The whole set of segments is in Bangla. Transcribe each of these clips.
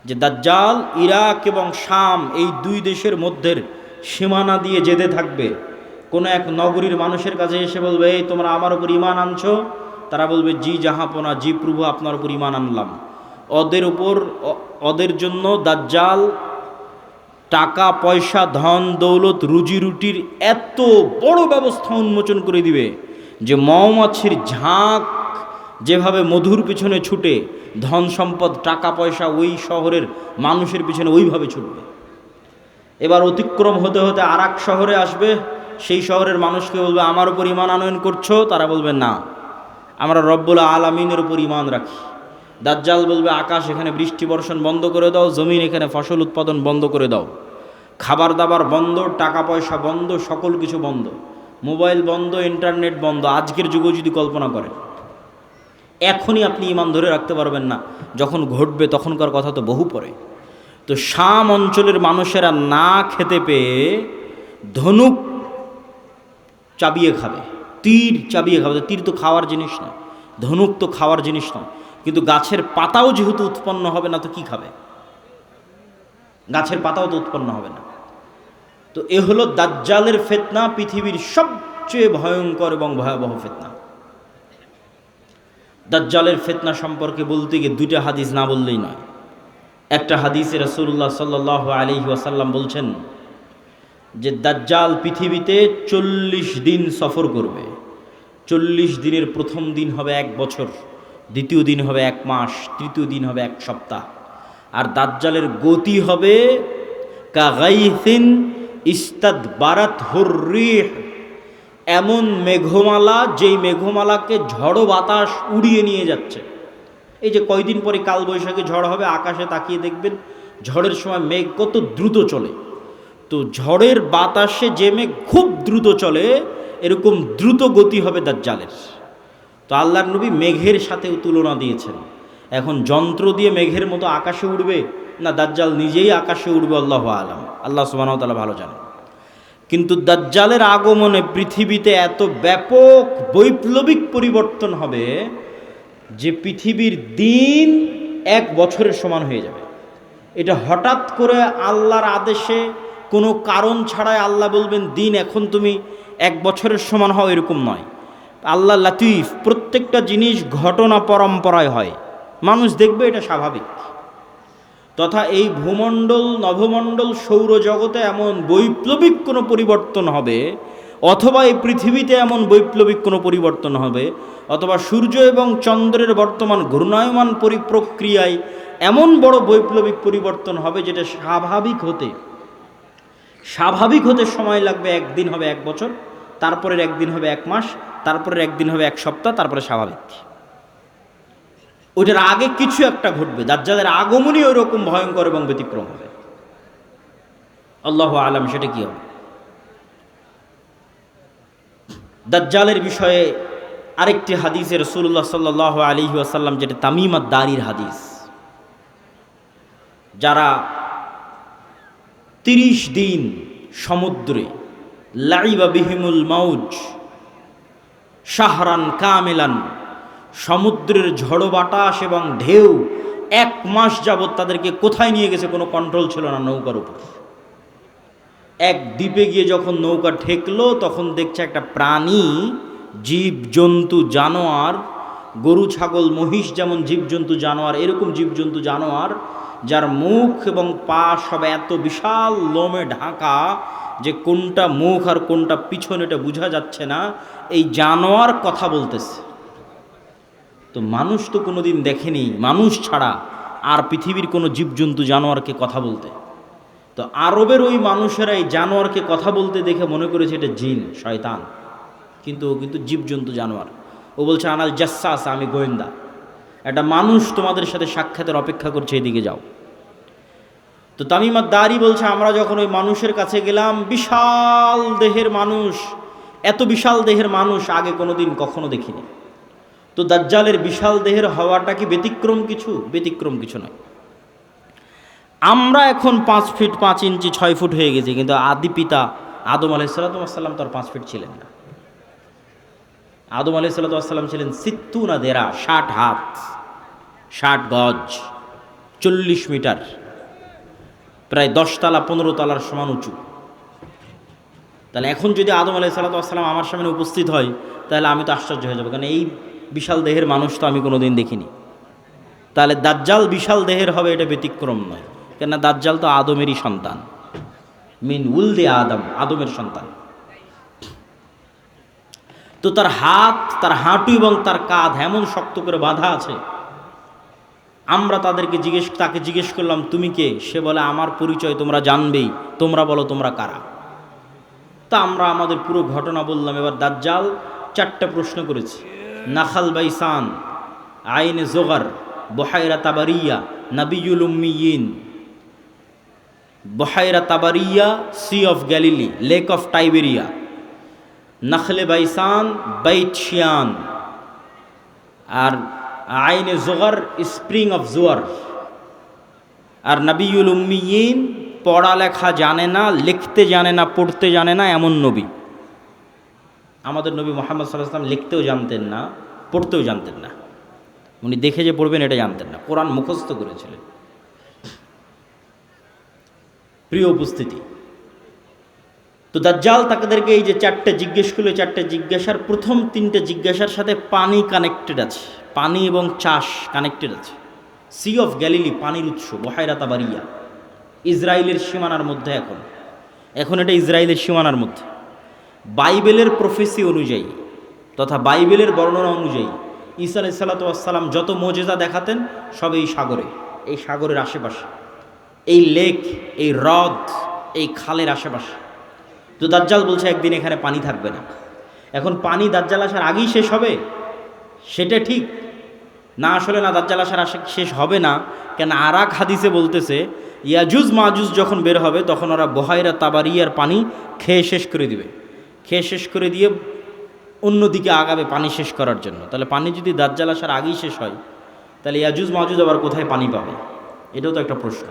যে দাজ্জাল ইরাক এবং শাম এই দুই দেশের মধ্যের সীমানা দিয়ে যেতে থাকবে। কোনো এক নগরীর মানুষের কাছে এসে বলবে, এই তোমরা আমার উপর ঈমান আনছো? তারা বলবে, জি জাহাপনা, জি প্রভু, আপনার উপর ঈমান আনলাম। ওদের জন্য দাজ্জাল টাকা পয়সা, ধন দৌলত, রুজি রুটির এত বড় ব্যবস্থা উন্মোচন করে দিবে যে মৌমাছির ঝাঁক যেভাবে মধুর পিছনে ছুটে, ধন সম্পদ টাকা পয়সা ওই শহরের মানুষের পিছনে ওইভাবে ছুটবে। এবার অতিক্রম হতে হতে আর এক শহরে আসবে, সেই শহরের মানুষকে বলবে, আমার উপর ঈমান আনয়ন করছো? তারা বলবে, না, আমরা রব্বুল আলামিনের উপর ঈমান রাখি। দাজ্জাল বলবে, আকাশ এখানে বৃষ্টি বর্ষণ বন্ধ করে দাও, জমিন এখানে ফসল উৎপাদন বন্ধ করে দাও, খাবার দাবার বন্ধ, টাকা পয়সা বন্ধ, সকল কিছু বন্ধ, মোবাইল বন্ধ, ইন্টারনেট বন্ধ। আজকের যুগে যদি কল্পনা করেন, এখনই আপনি ঈমান ধরে রাখতে পারবেন না, যখন ঘটবে তখনকার কথা তো বহু পরে। তো শাম অঞ্চলের মানুষেরা না খেতে পেয়ে ধনুক চাবিয়ে খাবে, তীর চাবিয়ে খাবে। তীর তো খাওয়ার জিনিস না, ধনুক তো খাওয়ার জিনিস নয়, কিন্তু গাছের পাতাও যেহেতু উৎপন্ন হবে না, তো কি খাবে? গাছের পাতাও তো উৎপন্ন হবে না। তো এ হলো দাজ্জালের ফিতনা, পৃথিবীর সবচেয়ে ভয়ঙ্কর এবং ভয়াবহ ফিতনা। দাজ্জালের ফিতনা সম্পর্কে বলতে গিয়ে দুইটা হাদিস না বললেই নয়। একটা হাদিসে রাসূলুল্লাহ সাল্লাল্লাহু আলাইহি ওয়াসাল্লাম বলছেন যে দাজ্জাল পৃথিবীতে 40 দিন সফর করবে। 40 দিনের প্রথম দিন হবে 1 বছর, দ্বিতীয় দিন হবে 1 মাস, তৃতীয় দিন হবে 1 সপ্তাহ। আর দাজ্জালের গতি হবে কাগাইসিন ইস্তাদবারাত হুররিহ, এমন মেঘমালা যেই মেঘমালাকে ঝড়ো বাতাস উড়িয়ে নিয়ে যাচ্ছে। এই যে কয়দিন পরে কালবৈশাখী ঝড় হবে, আকাশে তাকিয়ে দেখবেন ঝড়ের সময় মেঘ কত দ্রুত চলে। তো ঝড়ের বাতাসে যে মেঘ খুব দ্রুত চলে, এরকম দ্রুত গতি হবে দাজ্জালের। তো আল্লাহর নবী মেঘের সাথেও তুলনা দিয়েছেন। এখন যন্ত্র দিয়ে মেঘের মতো আকাশে উড়বে, না দাজ্জাল নিজেই আকাশে উড়বে, আল্লাহু আলাম, আল্লাহ সুবহানাহু ওয়া তাআলা ভালো জানেন। কিন্তু দাজ্জালের আগমনে পৃথিবীতে এত ব্যাপক বৈপ্লবিক পরিবর্তন হবে যে পৃথিবীর দিন 1 বছরের সমান হয়ে যাবে। এটা হঠাৎ করে আল্লাহর আদেশে, কোনো কারণ ছাড়াই আল্লাহ বলবেন দিন এখন তুমি 1 বছরের সমান হও, এরকম নয়। আল্লাহ লাতিফ, প্রত্যেকটা জিনিস ঘটনা পরম্পরায় হয়, মানুষ দেখবে এটা স্বাভাবিক। তথা এই ভূমণ্ডল, নভমণ্ডল, সৌরজগতে এমন বৈপ্লবিক কোনো পরিবর্তন হবে, অথবা এই পৃথিবীতে এমন বৈপ্লবিক কোনো পরিবর্তন হবে, অথবা সূর্য এবং চন্দ্রের বর্তমান ঘূর্ণায়মান প্রক্রিয়ায় এমন বড় বৈপ্লবিক পরিবর্তন হবে যেটা স্বাভাবিক হতে সময় লাগবে। 1 দিন হবে 1 বছর, তারপরের 1 দিন হবে 1 মাস, তারপরের 1 দিন হবে 1 সপ্তাহ, তারপরে স্বাভাবিক। ওইটার আগে কিছু একটা ঘটবে। দাজ্জালের আগমনই ওই রকম ভয়ঙ্কর এবং ব্যতিক্রম হবে। আল্লাহু আলাম সেটা কি হবে। দাজ্জালের বিষয়ে আরেকটি হাদিসে রাসূলুল্লাহ সাল্লাল্লাহু আলাইহি ওয়াসাল্লাম, যেটা তামিম আদ-দারির হাদিস, যারা 30 দিন সমুদ্রে লাইবা বিহিমুল মাউজ শাহরান কামিলান, সমুদ্রের ঝড়ো বাতাস এবং ঢেউ 1 মাস যাবৎ তাদেরকে কোথায় নিয়ে গেছে কোনো কন্ট্রোল ছিল না নৌকার উপর। এক দ্বীপে গিয়ে যখন নৌকা ঠেকলো, তখন দেখছে একটা প্রাণী, জীবজন্তু জানোয়ার, গরু ছাগল মহিষ যেমন জীবজন্তু জানোয়ার, এরকম জীবজন্তু জানোয়ার, যার মুখ এবং পা সব এত বিশাল লোমে ঢাকা যে কোনটা মুখ আর কোনটা পিছন এটা বোঝা যাচ্ছে না। এই জানোয়ার কথা বলতেছে। তো মানুষ তো কোনোদিন দেখেনি, মানুষ ছাড়া আর পৃথিবীর কোনো জীবজন্তু জানোয়ারকে কথা বলতে। তো আরবের ওই মানুষেরা এই জানোয়ারকে কথা বলতে দেখে মনে করেছে এটা জিন, শয়তান, কিন্তু ও কিন্তু জীবজন্তু জানোয়ার। ও বলছে, আনাল জাসসাস, আমি গোয়েন্দা, একটা মানুষ তোমাদের সাথে সাক্ষাতের অপেক্ষা করছে, এদিকে যাও। তো তামিম আদ-দারি বলছে, আমরা যখন ওই মানুষের কাছে গেলাম, বিশাল দেহের মানুষ, এত বিশাল দেহের মানুষ আগে কোনোদিন কখনো দেখিনি। তো দাজ্জালের বিশাল দেহের হওয়াটা কি ব্যতিক্রম কিছু? ব্যতিক্রম কিছু নয়। আমরা এখন 5 ফিট 5 ইঞ্চি 6 ফুট হয়ে গেছি, কিন্তু আদি পিতা আদম আলাইহিস সালাম তো আর 5 ফিট ছিলেন না। আদম আলাইহিস সালাম ছিলেন 60 দেরা, 60 হাত 60 গজ। 40 মিটার, প্রায় 10 তলা 15 তলার সমান উঁচু। তাহলে এখন যদি আদম আলাইহিস সালাতু ওয়াস সালাম আমার সামনে উপস্থিত হয়, তাহলে আমি তো আশ্চর্য হয়ে যাব, কারণ এই বিশাল দেহের মানুষ তো আমি কোনোদিন দেখিনি। তাহলে দাজ্জাল বিশাল দেহের হবে, এটা ব্যতিক্রম নয়, কেননা দাজ্জাল তো আদমেরই সন্তান, মিন উলদে আদম, আদমের সন্তান। তো তার হাত, তার হাঁটু এবং তার কাঁধ এমন শক্ত করে বাঁধা আছে। আমরা তাকে জিজ্ঞেস করলাম, তুমি কে? সে বলে, আমার পরিচয় তোমরা জানবেই, তোমরা বলো তোমরা কারা। তা আমরা আমাদের পুরো ঘটনা বললাম। এবার দাজ্জাল 4টা প্রশ্ন করেছে। নাখাল বাইসান, আইনে জোগার, বহাইরা তাবারিয়া, নাবিয়ুল উম্মিয়িন। বহাইরা তাবারিয়া, sea of Galilee, lake of Tiberias. নাখলে বাইসান, বাইত শিয়ান। আর আইনে জোগার, স্প্রিং অফ জোয়ার। আর নাবিয়ুল উম্মিয়িন, পড়ালেখা জানে না, লিখতে জানে না, পড়তে জানে না এমন নবী। আমাদের নবী মুহাম্মদ সাল্লাল্লাহু আলাইহি ওয়াসাল্লাম লিখতেও জানতেন না, পড়তেও জানতেন না। উনি দেখে যে পড়বেন এটা জানতেন না, কোরআন মুখস্থ করেছিলেন। প্রিয় উপস্থিতি, তো দাজ্জাল তাদেরকে এই যে 4টে জিজ্ঞেস করলো, 4টে জিজ্ঞাসার প্রথম 3টে জিজ্ঞাসার সাথে পানি কানেক্টেড আছে, পানি এবং চাষ কানেক্টেড আছে। সি অফ গ্যালিলি, পানির উৎস, বহাইরা তাবারিয়া, ইসরায়েলের সীমানার মধ্যে। এখন এটা ইসরায়েলের সীমানার মধ্যে। বাইবেলের প্রফেসি অনুযায়ী তথা বাইবেলের বর্ণনা অনুযায়ী ঈসা আলাইহিস সালাতু ওয়াস সালাম যত মুজিজা দেখাতেন সব এই সাগরে, এই সাগরের আশেপাশে, এই লেক, এই হ্রদ, এই খালের আশেপাশে। তো দাজ্জাল বলছে একদিন এখানে পানি থাকবে না। এখন পানি দাজ্জাল আসার আগেই শেষ হবে, সেটা ঠিক না, আসলে না, দাজ্জাল আসার শেষ হবে না। কেন আর এক হাদিসে বলতেছে, ইয়াজুজ মাজুজ যখন বের হবে তখন ওরা বহাইরা তাবারিয়ার পানি খেয়ে শেষ করে দিবে, খেয়ে শেষ করে দিয়ে অন্যদিকে আগাবে পানি শেষ করার জন্য। তাহলে পানি যদি দাজ্জাল আসার আগেই শেষ হয়, তাহলে ইয়াজুজ মাজুজ আবার কোথায় পানি পাবে? এটাও তো একটা প্রশ্ন।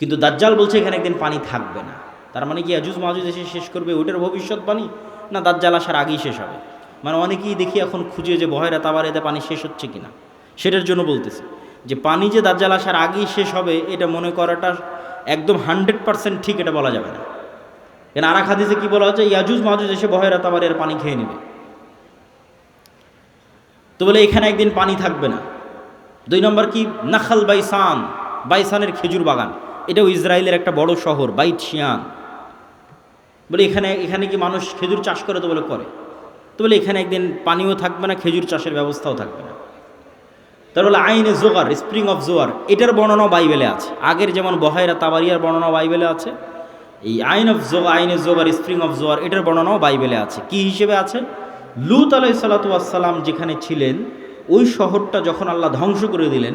কিন্তু দাজ্জাল বলছে এখানে একদিন পানি থাকবে না। তার মানে কি ইয়াজুজ মাজুজ এসে শেষ করবে ওইটার ভবিষ্যৎবাণী, না দাজ্জাল আসার আগেই শেষ হবে? মানে অনেকেই দেখি এখন খুঁজে যে বহাইরা তাবারিয়াতে পানি শেষ হচ্ছে কিনা, সেটার জন্য বলতেছে যে পানি যে দাজ্জাল আসার আগেই শেষ হবে এটা মনে করাটা একদম 100% ঠিক এটা বলা যাবে না। কেন আর এক হাদিসে কি বলা হচ্ছে, ইয়াজুজ মাজুজ এসে বহাইরা তাবারিয়ার পানি খেয়ে নেবে। তো বলে এখানে একদিন পানি থাকবে না। 2 নম্বর কি, নাখাল বাইসান, বাইসানের খেজুর বাগান, এটাও ইসরায়েলের একটা বড় শহর, বাইত শিয়ান। বলে এখানে কি মানুষ খেজুর চাষ করে? তো বলে করে। তো বলে এখানে একদিন পানিও থাকবে না, খেজুর চাষের ব্যবস্থাও থাকবে না। তার বলে আইনে জোগার, স্প্রিং অফ জোয়ার, এটার বর্ণনাও বাইবেলে আছে। আগের যেমন বহাইরা তাবারিয়ার বর্ণনাও বাইবেলে আছে, এই আইনে জোগার, স্প্রিং অফ জোয়ার, এটার বর্ণনাও বাইবেলে আছে। কি হিসেবে আছে? লূত আলাইহিস সালাতু ওয়াস সালাম যেখানে ছিলেন ওই শহরটা যখন আল্লাহ ধ্বংস করে দিলেন,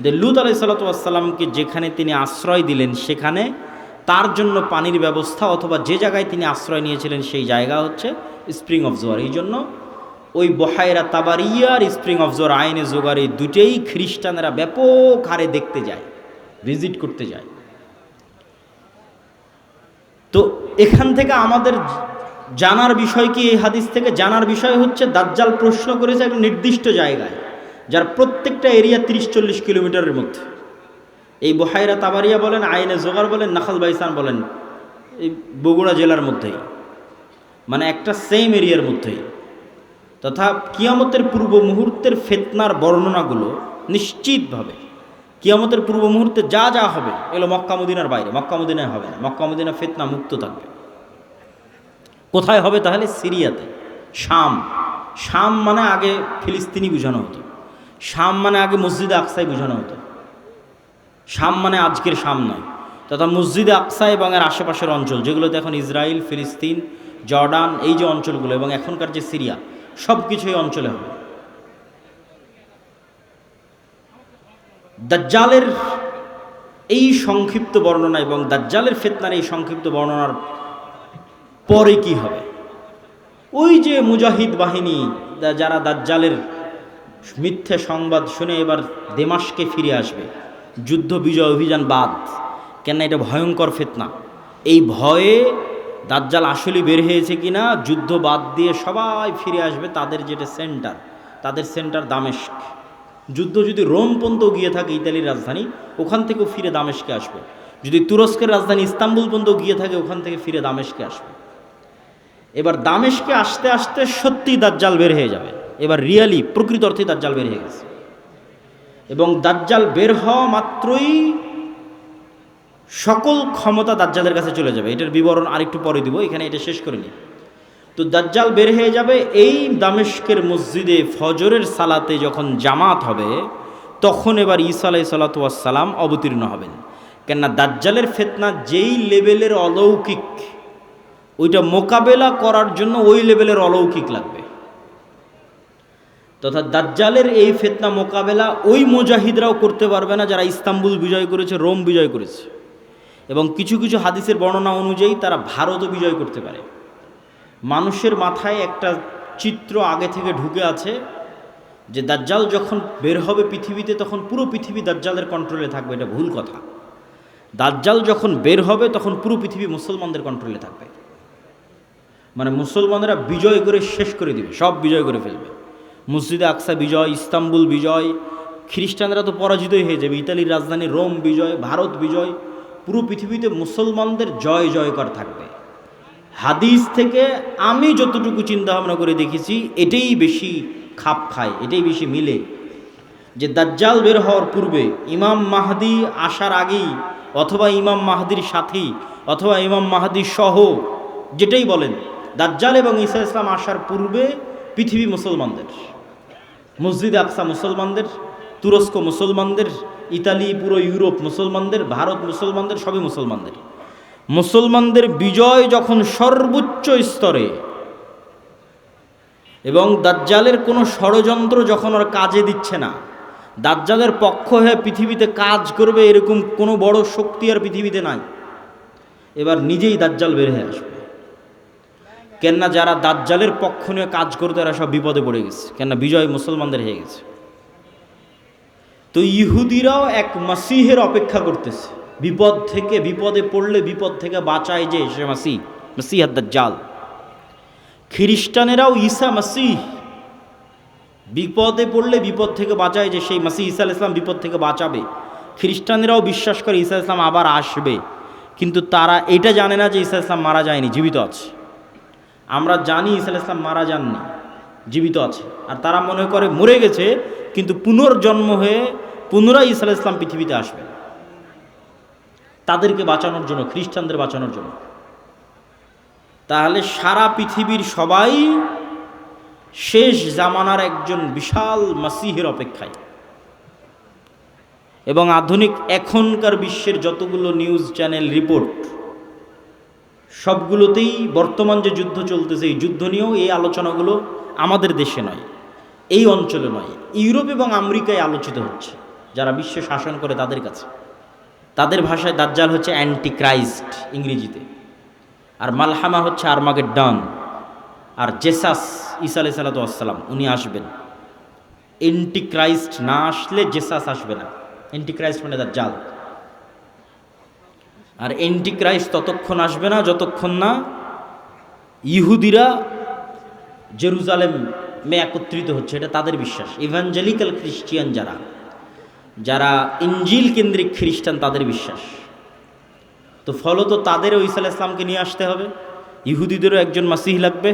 যে লূত আলাইহিস সালাতু ওয়াস সালামকে যেখানে তিনি আশ্রয় দিলেন সেখানে তার জন্য পানির ব্যবস্থা, অথবা যে জায়গায় তিনি আশ্রয় নিয়েছিলেন সেই জায়গা হচ্ছে স্প্রিং অফ জোয়ার। এই জন্য ওই বহাইরা তাবারিয়ার স্প্রিং অফ জোয়ার, আইনে জোগার, এই দুটেই খ্রিস্টানরা ব্যাপক হারে দেখতে যায়, ভিজিট করতে যায়। তো এখান থেকে আমাদের জানার বিষয় কি, এই হাদিস থেকে জানার বিষয় হচ্ছে দাজ্জাল প্রশ্ন করেছে একটা নির্দিষ্ট জায়গায়, যার প্রত্যেকটা এরিয়া 30-40 কিলোমিটারের মধ্যে। এই বহাইরা তাবারিয়া বলেন, আইনে জোগার বলেন, নাখাল বাইসান বলেন, এই বগুড়া জেলার মধ্যেই, মানে একটা সেম এরিয়ার মধ্যেই। তথা কিয়ামতের পূর্ব মুহূর্তের ফিতনার বর্ণনাগুলো নিশ্চিতভাবে কিয়ামতের পূর্ব মুহূর্তে যা যা হবে এগুলো মক্কা মদিনার বাইরে, মক্কা মদিনায় হবে না। মক্কা মদিনা ফিতনা মুক্ত থাকবে। কোথায় হবে তাহলে? সিরিয়াতে, শাম। শাম মানে আগে ফিলিস্তিনি বোঝানো হতো, শাম মানে আগে মসজিদে আকসাই বোঝানো হতো। শাম মানে আজকের শাম নয়, তথা মসজিদে আকসা এবং এর আশেপাশের অঞ্চল যেগুলোতে এখন ইসরায়েল, ফিলিস্তিন, জর্ডান, এই যে অঞ্চলগুলো এবং এখনকার যে সিরিয়া, সব কিছু এই অঞ্চলে হবে। দাজ্জালের এই সংক্ষিপ্ত বর্ণনা এবং দাজ্জালের ফিতনার এই সংক্ষিপ্ত বর্ণনার পরে কি হবে? ওই যে মুজাহিদ বাহিনী যারা দাজ্জালের মিথ্যে সংবাদ শুনে এবার দেমাশকে ফিরে আসবে, যুদ্ধ বিজয় অভিযান বাদ, কেন এটা ভয়ঙ্কর ফিতনা। এই ভয়ে দাজ্জাল আসলে বের হয়েছে কিনা, যুদ্ধ বাদ দিয়ে সবাই ফিরে আসবে তাদের যেটা সেন্টার, তাদের সেন্টার দামেস্ক। যুদ্ধ যদি রোম পর্যন্ত গিয়ে থাকে, ইতালির রাজধানী, ওখান থেকেও ফিরে দামেস্কে আসবে। যদি তুরস্কের রাজধানী ইস্তাম্বুল পর্যন্ত গিয়ে থাকে, ওখান থেকে ফিরে দামেস্কে আসবে। এবার দামেস্কে আসতে আসতে সত্যি দাজ্জাল বের হয়ে যাবে। এবার রিয়ালি প্রকৃত অর্থে দাজ্জাল বের হয়ে গেছে। এবং দাজ্জাল বের হওয়া মাত্রই সকল ক্ষমতা দাজ্জালের কাছে চলে যাবে। এটার বিবরণ আরেকটু পরে দিব, এখানে এটা শেষ করে নিই। তো দাজ্জাল বের হয়ে যাবে। এই দামেস্কের মসজিদে ফজরের সালাতে যখন জামাত হবে, তখন এবার ঈসা আলাইহিস সালাতু ওয়াস সালাম অবতীর্ণ হবেন। কেননা দাজ্জালের ফিতনা যেই লেভেলের অলৌকিক, ওইটা মোকাবেলা করার জন্য ওই লেভেলের অলৌকিক লাগবে। তথা দাজ্জালের এই ফিতনা মোকাবেলা ওই মুজাহিদরাও করতে পারবে না যারা ইস্তাম্বুল বিজয় করেছে, রোম বিজয় করেছে। এবং কিছু কিছু হাদিসের বর্ণনা অনুযায়ী তারা ভারতও বিজয় করতে পারে। মানুষের মাথায় একটা চিত্র আগে থেকে ঢুকে আছে যে দাজ্জাল যখন বের হবে পৃথিবীতে, তখন পুরো পৃথিবী দাজ্জালের কন্ট্রোলে থাকবে। এটা ভুল কথা। দাজ্জাল যখন বের হবে তখন পুরো পৃথিবী মুসলমানদের কন্ট্রোলে থাকবে। মানে মুসলমানরা বিজয় করে শেষ করে দিবে, সব বিজয় করে ফেলবে। মসজিদে আকসা বিজয়, ইস্তাম্বুল বিজয়, খ্রিস্টানরা তো পরাজিতই হয়ে যাবে, ইতালির রাজধানী রোম বিজয়, ভারত বিজয়, পুরো পৃথিবীতে মুসলমানদের জয় জয়কার থাকবে। হাদিস থেকে আমি যতটুকু চিন্তা ভাবনা করে দেখেছি, এটাই বেশি খাপ খায়, এটাই বেশি মিলে, যে দাজ্জাল বের হওয়ার পূর্বে, ইমাম মাহদি আসার আগেই, অথবা ইমাম মাহদির সাথী, অথবা ইমাম মাহদির সহ, যেটাই বলেন, দাজ্জাল এবং ঈসা ইসলাম আসার পূর্বে পৃথিবী মুসলমানদের, মসজিদে আকসা মুসলমানদের, তুরস্ক মুসলমানদের, ইতালি, পুরো ইউরোপ মুসলমানদের, ভারত মুসলমানদের, সবই মুসলমানদের। মুসলমানদের বিজয় যখন সর্বোচ্চ স্তরে, এবং দাজ্জালের কোনো ষড়যন্ত্র যখন ওর কাজে দিচ্ছে না, দাজ্জালের পক্ষ হয়ে পৃথিবীতে কাজ করবে এরকম কোনো বড় শক্তি আর পৃথিবীতে নাই, এবার নিজেই দাজ্জাল বের হয়ে আসবে। কেননা যারা দাজ্জালের পক্ষ নিয়ে কাজ করতে, এরা সব বিপদে পড়ে গেছে, কেননা বিজয় মুসলমানদের হয়ে গেছে। তো ইহুদিরাও এক মাসিহের অপেক্ষা করতেছে, বিপদ থেকে, বিপদে পড়লে বিপদ থেকে বাঁচায় যে সে মাসিহ, মাসিহ দাজ্জাল। খ্রিস্টানেরাও ঈসা মাসিহ, বিপদে পড়লে বিপদ থেকে বাঁচায় যে সেই মাসিহ ঈসা আলাইহিস সালাম বিপদ থেকে বাঁচাবে। খ্রিস্টানেরাও বিশ্বাস করে ঈসা আলাইহিস সালাম আবার আসবে, কিন্তু তারা এটা জানে না যে ঈসা আলাইহিস সালাম মারা যায়নি, জীবিত আছে। আমরা জানি ঈসা আলাইহিস সালাম মারা যাননি, জীবিত আছে। আর তারা মনে করে মরে গেছে, কিন্তু পুনর্জন্ম হয়ে পুনরায় ঈসা আলাইহিস সালাম পৃথিবীতে আসবে, তাদেরকে বাঁচানোর জন্য, খ্রিস্টানদের বাঁচানোর জন্য। তাহলে সারা পৃথিবীর সবাই শেষ জামানার একজন বিশাল মাসিহের অপেক্ষায়। এবং আধুনিক এখনকার বিশ্বের যতগুলো নিউজ চ্যানেল রিপোর্ট, সবগুলোতেই বর্তমান যে যুদ্ধ চলতেছে, এই যুদ্ধ নিয়েও এই আলোচনাগুলো আমাদের দেশে নয়, এই অঞ্চলে নয়, ইউরোপ এবং আমেরিকায় আলোচিত হচ্ছে, যারা বিশ্ব শাসন করে তাদের কাছে। তাদের ভাষায় দাজ্জাল হচ্ছে অ্যান্টি ক্রাইস্ট ইংরেজিতে, আর মালহামা হচ্ছে আর্মাগেড্ডন, আর জেসাস ঈসা আলাইহিস সালাতু ওয়াস সালাম উনি আসবেন। অ্যান্টি ক্রাইস্ট না আসলে জেসাস আসবে না। অ্যান্টি ক্রাইস্ট মানে দাজ্জাল। আর অ্যান্টি ক্রাইস্ট ততক্ষণ আসবে না যতক্ষণ না ইহুদিরা জেরুজালেমে একত্রিত হচ্ছে, এটা তাদের বিশ্বাস। ইভাঞ্জেলিক্যাল খ্রিস্টিয়ান যারা ইঞ্জিল কেন্দ্রিক খ্রিস্টান, তাদের বিশ্বাস। তো ফলত তাদেরও ঈসা আলাইহিস সালামকে নিয়ে আসতে হবে, ইহুদিদেরও একজন মাসিহ লাগবে।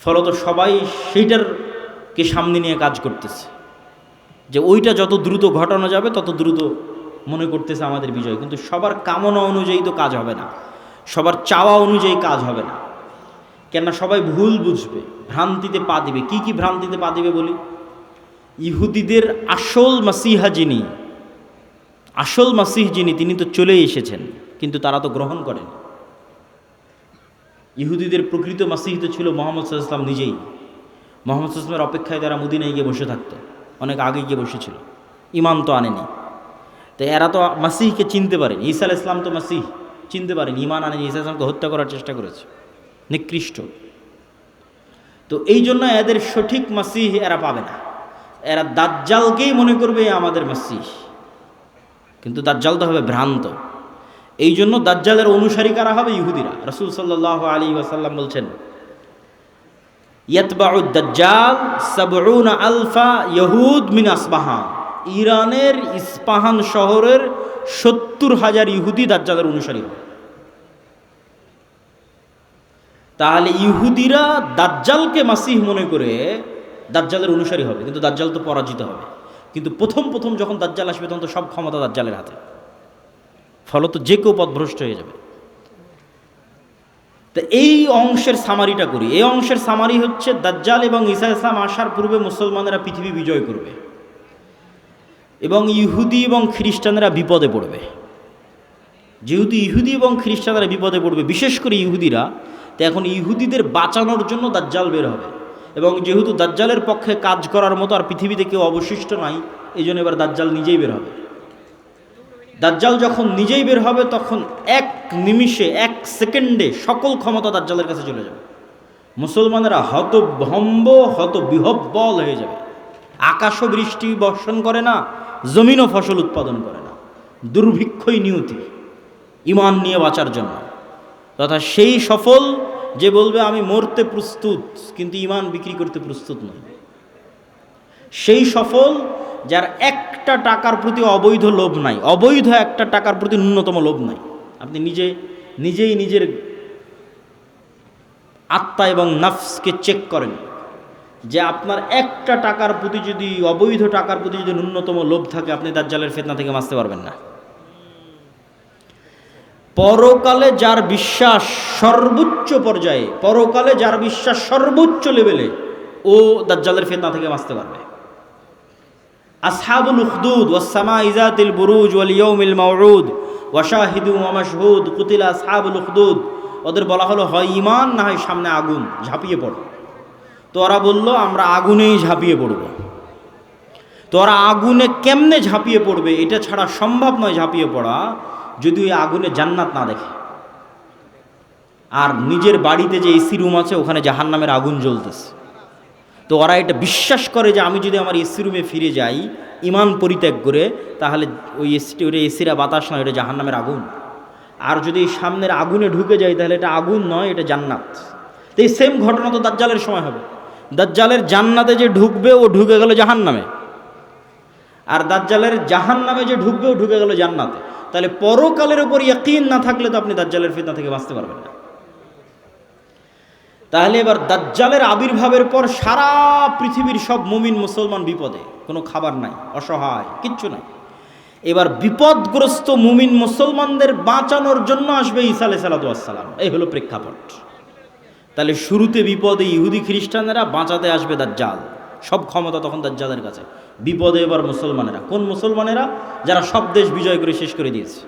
ফলত সবাই সেইটারকে সামনে নিয়ে কাজ করতেছে, যে ওইটা যত দ্রুত ঘটানো যাবে তত দ্রুত মনে করতেছে আমাদের বিজয়। কিন্তু সবার কামনা অনুযায়ী তো কাজ হবে না, সবার চাওয়া অনুযায়ী কাজ হবে না। কেননা সবাই ভুল বুঝবে, ভ্রান্তিতে পা দিবে। কি কি ভ্রান্তিতে পা দিবে বলি? ইহুদিদের আসল মাসিহ যিনি তিনি তো চলে এসেছেন, কিন্তু তারা তো গ্রহণ করেন। ইহুদিদের প্রকৃত মাসিহ তো ছিল মুহাম্মদ সাল্লাল্লাহু আলাইহি ওয়াসাল্লাম নিজেই। মুহাম্মদ সাল্লাল্লাহু আলাইহি ওয়াসাল্লামের অপেক্ষায় তারা মদিনায় গিয়ে বসে থাকতো, অনেক আগে গিয়ে বসেছিল, ইমান তো আনেনি। তো এরা তো মাসিহকে চিনতে পারেনি। ঈসা আলাইহিস সালাম তো মাসিহ চিনতে পারেনি, ইমান আনেনি, ঈসা আলাইহিস সালামকে হত্যা করার চেষ্টা করেছে, নিকৃষ্ট। তো এই জন্য এদের সঠিক মাসিহ এরা পাবে না। এরা দাজ্জালকেই মনে করবে আমাদের মাসিহ, কিন্তু দাজ্জাল তো হবে ভ্রান্ত। এই জন্য দাজ্জালের অনুসারী কারা হবে? ইহুদিরা। রাসূল সাল্লাল্লাহু আলাইহি ওয়াসাল্লাম বলছেন, ইয়াতবাউদ দাজ্জাল ৭০ আলফা ইহুদ মিন আসবাহান, ইরানের ইস্পাহান শহরের ৭০,০০০ ইহুদি দাজ্জালের অনুসারী হবে। তাহলে ইহুদিরা দাজ্জালকে মাসিহ মনে করে দাজ্জালের অনুসারী হবে, কিন্তু দাজ্জাল তো পরাজিত হবে। কিন্তু প্রথম প্রথম যখন দাজ্জাল আসবে তখন তো সব ক্ষমতা দাজ্জালের হাতে, ফলত যে কেউ পথভ্রষ্ট হয়ে যাবে। তো এই অংশের সামারিটা করি। এই অংশের সামারি হচ্ছে, দাজ্জাল এবং ঈসা ইসলাম আসার পূর্বে মুসলমানেরা পৃথিবী বিজয় করবে এবং ইহুদি এবং খ্রিস্টানরা বিপদে পড়বে। যেহেতু ইহুদি এবং খ্রিস্টানরা বিপদে পড়বে, বিশেষ করে ইহুদিরা, তো এখন ইহুদিদের বাঁচানোর জন্য দাজ্জাল বের হবে। এবং যেহেতু দাজ্জালের পক্ষে কাজ করার মতো আর পৃথিবীতে কেউ অবশিষ্ট নাই, এই জন্য এবার দাজ্জাল নিজেই বের হবে। দাজ্জাল যখন নিজেই বের হবে তখন এক নিমিষে, এক সেকেন্ডে সকল ক্ষমতা দাজ্জালের কাছে চলে যাবে। মুসলমানেরা হতভম্ব, হতবিহ্বল হয়ে যাবে। আকাশও বৃষ্টি বর্ষণ করে না, জমিনও ফসল উৎপাদন করে না, দুর্ভিক্ষই নিয়তি ঈমান নিয়ে বাঁচার জন্য। তথা সেই সফল যে বলবে আমি মরতে প্রস্তুত কিন্তু ঈমান বিক্রি করতে প্রস্তুত নয়। সেই সফল যার একটা টাকার প্রতি অবৈধ লোভ নাই, অবৈধ একটা টাকার প্রতি ন্যূনতম লোভ নাই। আপনি নিজেই নিজের আত্মা এবং নফসকে চেক করেন যে আপনার একটা টাকার প্রতি যদি, অবৈধ টাকার প্রতি যদি ন্যূনতম লোভ থাকে, আপনি দাজ্জালের ফিতনা থেকে বাঁচতে পারবেন না। পরকালে যার বিশ্বাস সর্বোচ্চ পর্যায়ে, পরকালে যার বিশ্বাস সর্বোচ্চ লেভেলে, ও দাজ্জালের ফিতনা থেকে বাঁচতে পারবে। আসহাবুল উখদুদ ওয়াস সামাই যাতিল বুরুজ ওয়াল ইয়াউমিল মাউউদ ওয়া শাহিদুন ওয়া মাশহুদ কুতিলা আসহাবুল উখদুদ। ওদের বলা হলো হয় ঈমান না হয় সামনে আগুন, ঝাঁপিয়ে পড়ো। তো ওরা বলল আমরা আগুনেই ঝাঁপিয়ে পড়ব। তো ওরা আগুনে কেমনে ঝাঁপিয়ে পড়বে, এটা ছাড়া সম্ভব নয় ঝাঁপিয়ে পড়া, যদি ওই আগুনে জান্নাত না দেখে। আর নিজের বাড়িতে যে এসি রুম আছে ওখানে জাহান্নামের আগুন জ্বলতেছে। তো ওরা এটা বিশ্বাস করে যে আমি যদি আমার এসি রুমে ফিরে যাই ঈমান পরিত্যাগ করে, তাহলে ওই এসিরা বাতাস নয়, এটা জাহান্নামের আগুন। আর যদি সামনের আগুনে ঢুকে যায় তাহলে এটা আগুন নয়, এটা জান্নাত। তো এই সেম ঘটনা তো দাজ্জালের সময় হবে। দাজ্জালের জান্নাতে যে ঢুকবে ও ঢুকে গেল জাহান্নামে, আর দাজ্জালের জাহান্নামে যে ঢুকবে ও ঢুকে গেল জান্নাতে। তাহলে পরকালের উপর ইয়াকিন না থাকলে তো আপনি দাজ্জালের ফিতনা থেকে বাঁচতে পারবেন না। তাহলে এবার দাজ্জালের আবির্ভাবের পর সারা পৃথিবীর সব মুমিন মুসলমান বিপদে, কোনো খাবার নাই, অসহায়, কিচ্ছু নাই। এবার বিপদগ্রস্ত মুমিন মুসলমানদের বাঁচানোর জন্য আসবে ঈসা আলাইহিস সালাম। এই হলো প্রেক্ষাপট। তাহলে শুরুতে বিপদে ইহুদি খ্রিস্টানেরা, বাঁচাতে আসবে দাজ্জাল। সব ক্ষমতা তখন দাজ্জালের কাছে। বিপদে এবার মুসলমানেরা। কোন মুসলমানেরা? যারা সব দেশ বিজয় করে শেষ করে দিয়েছে।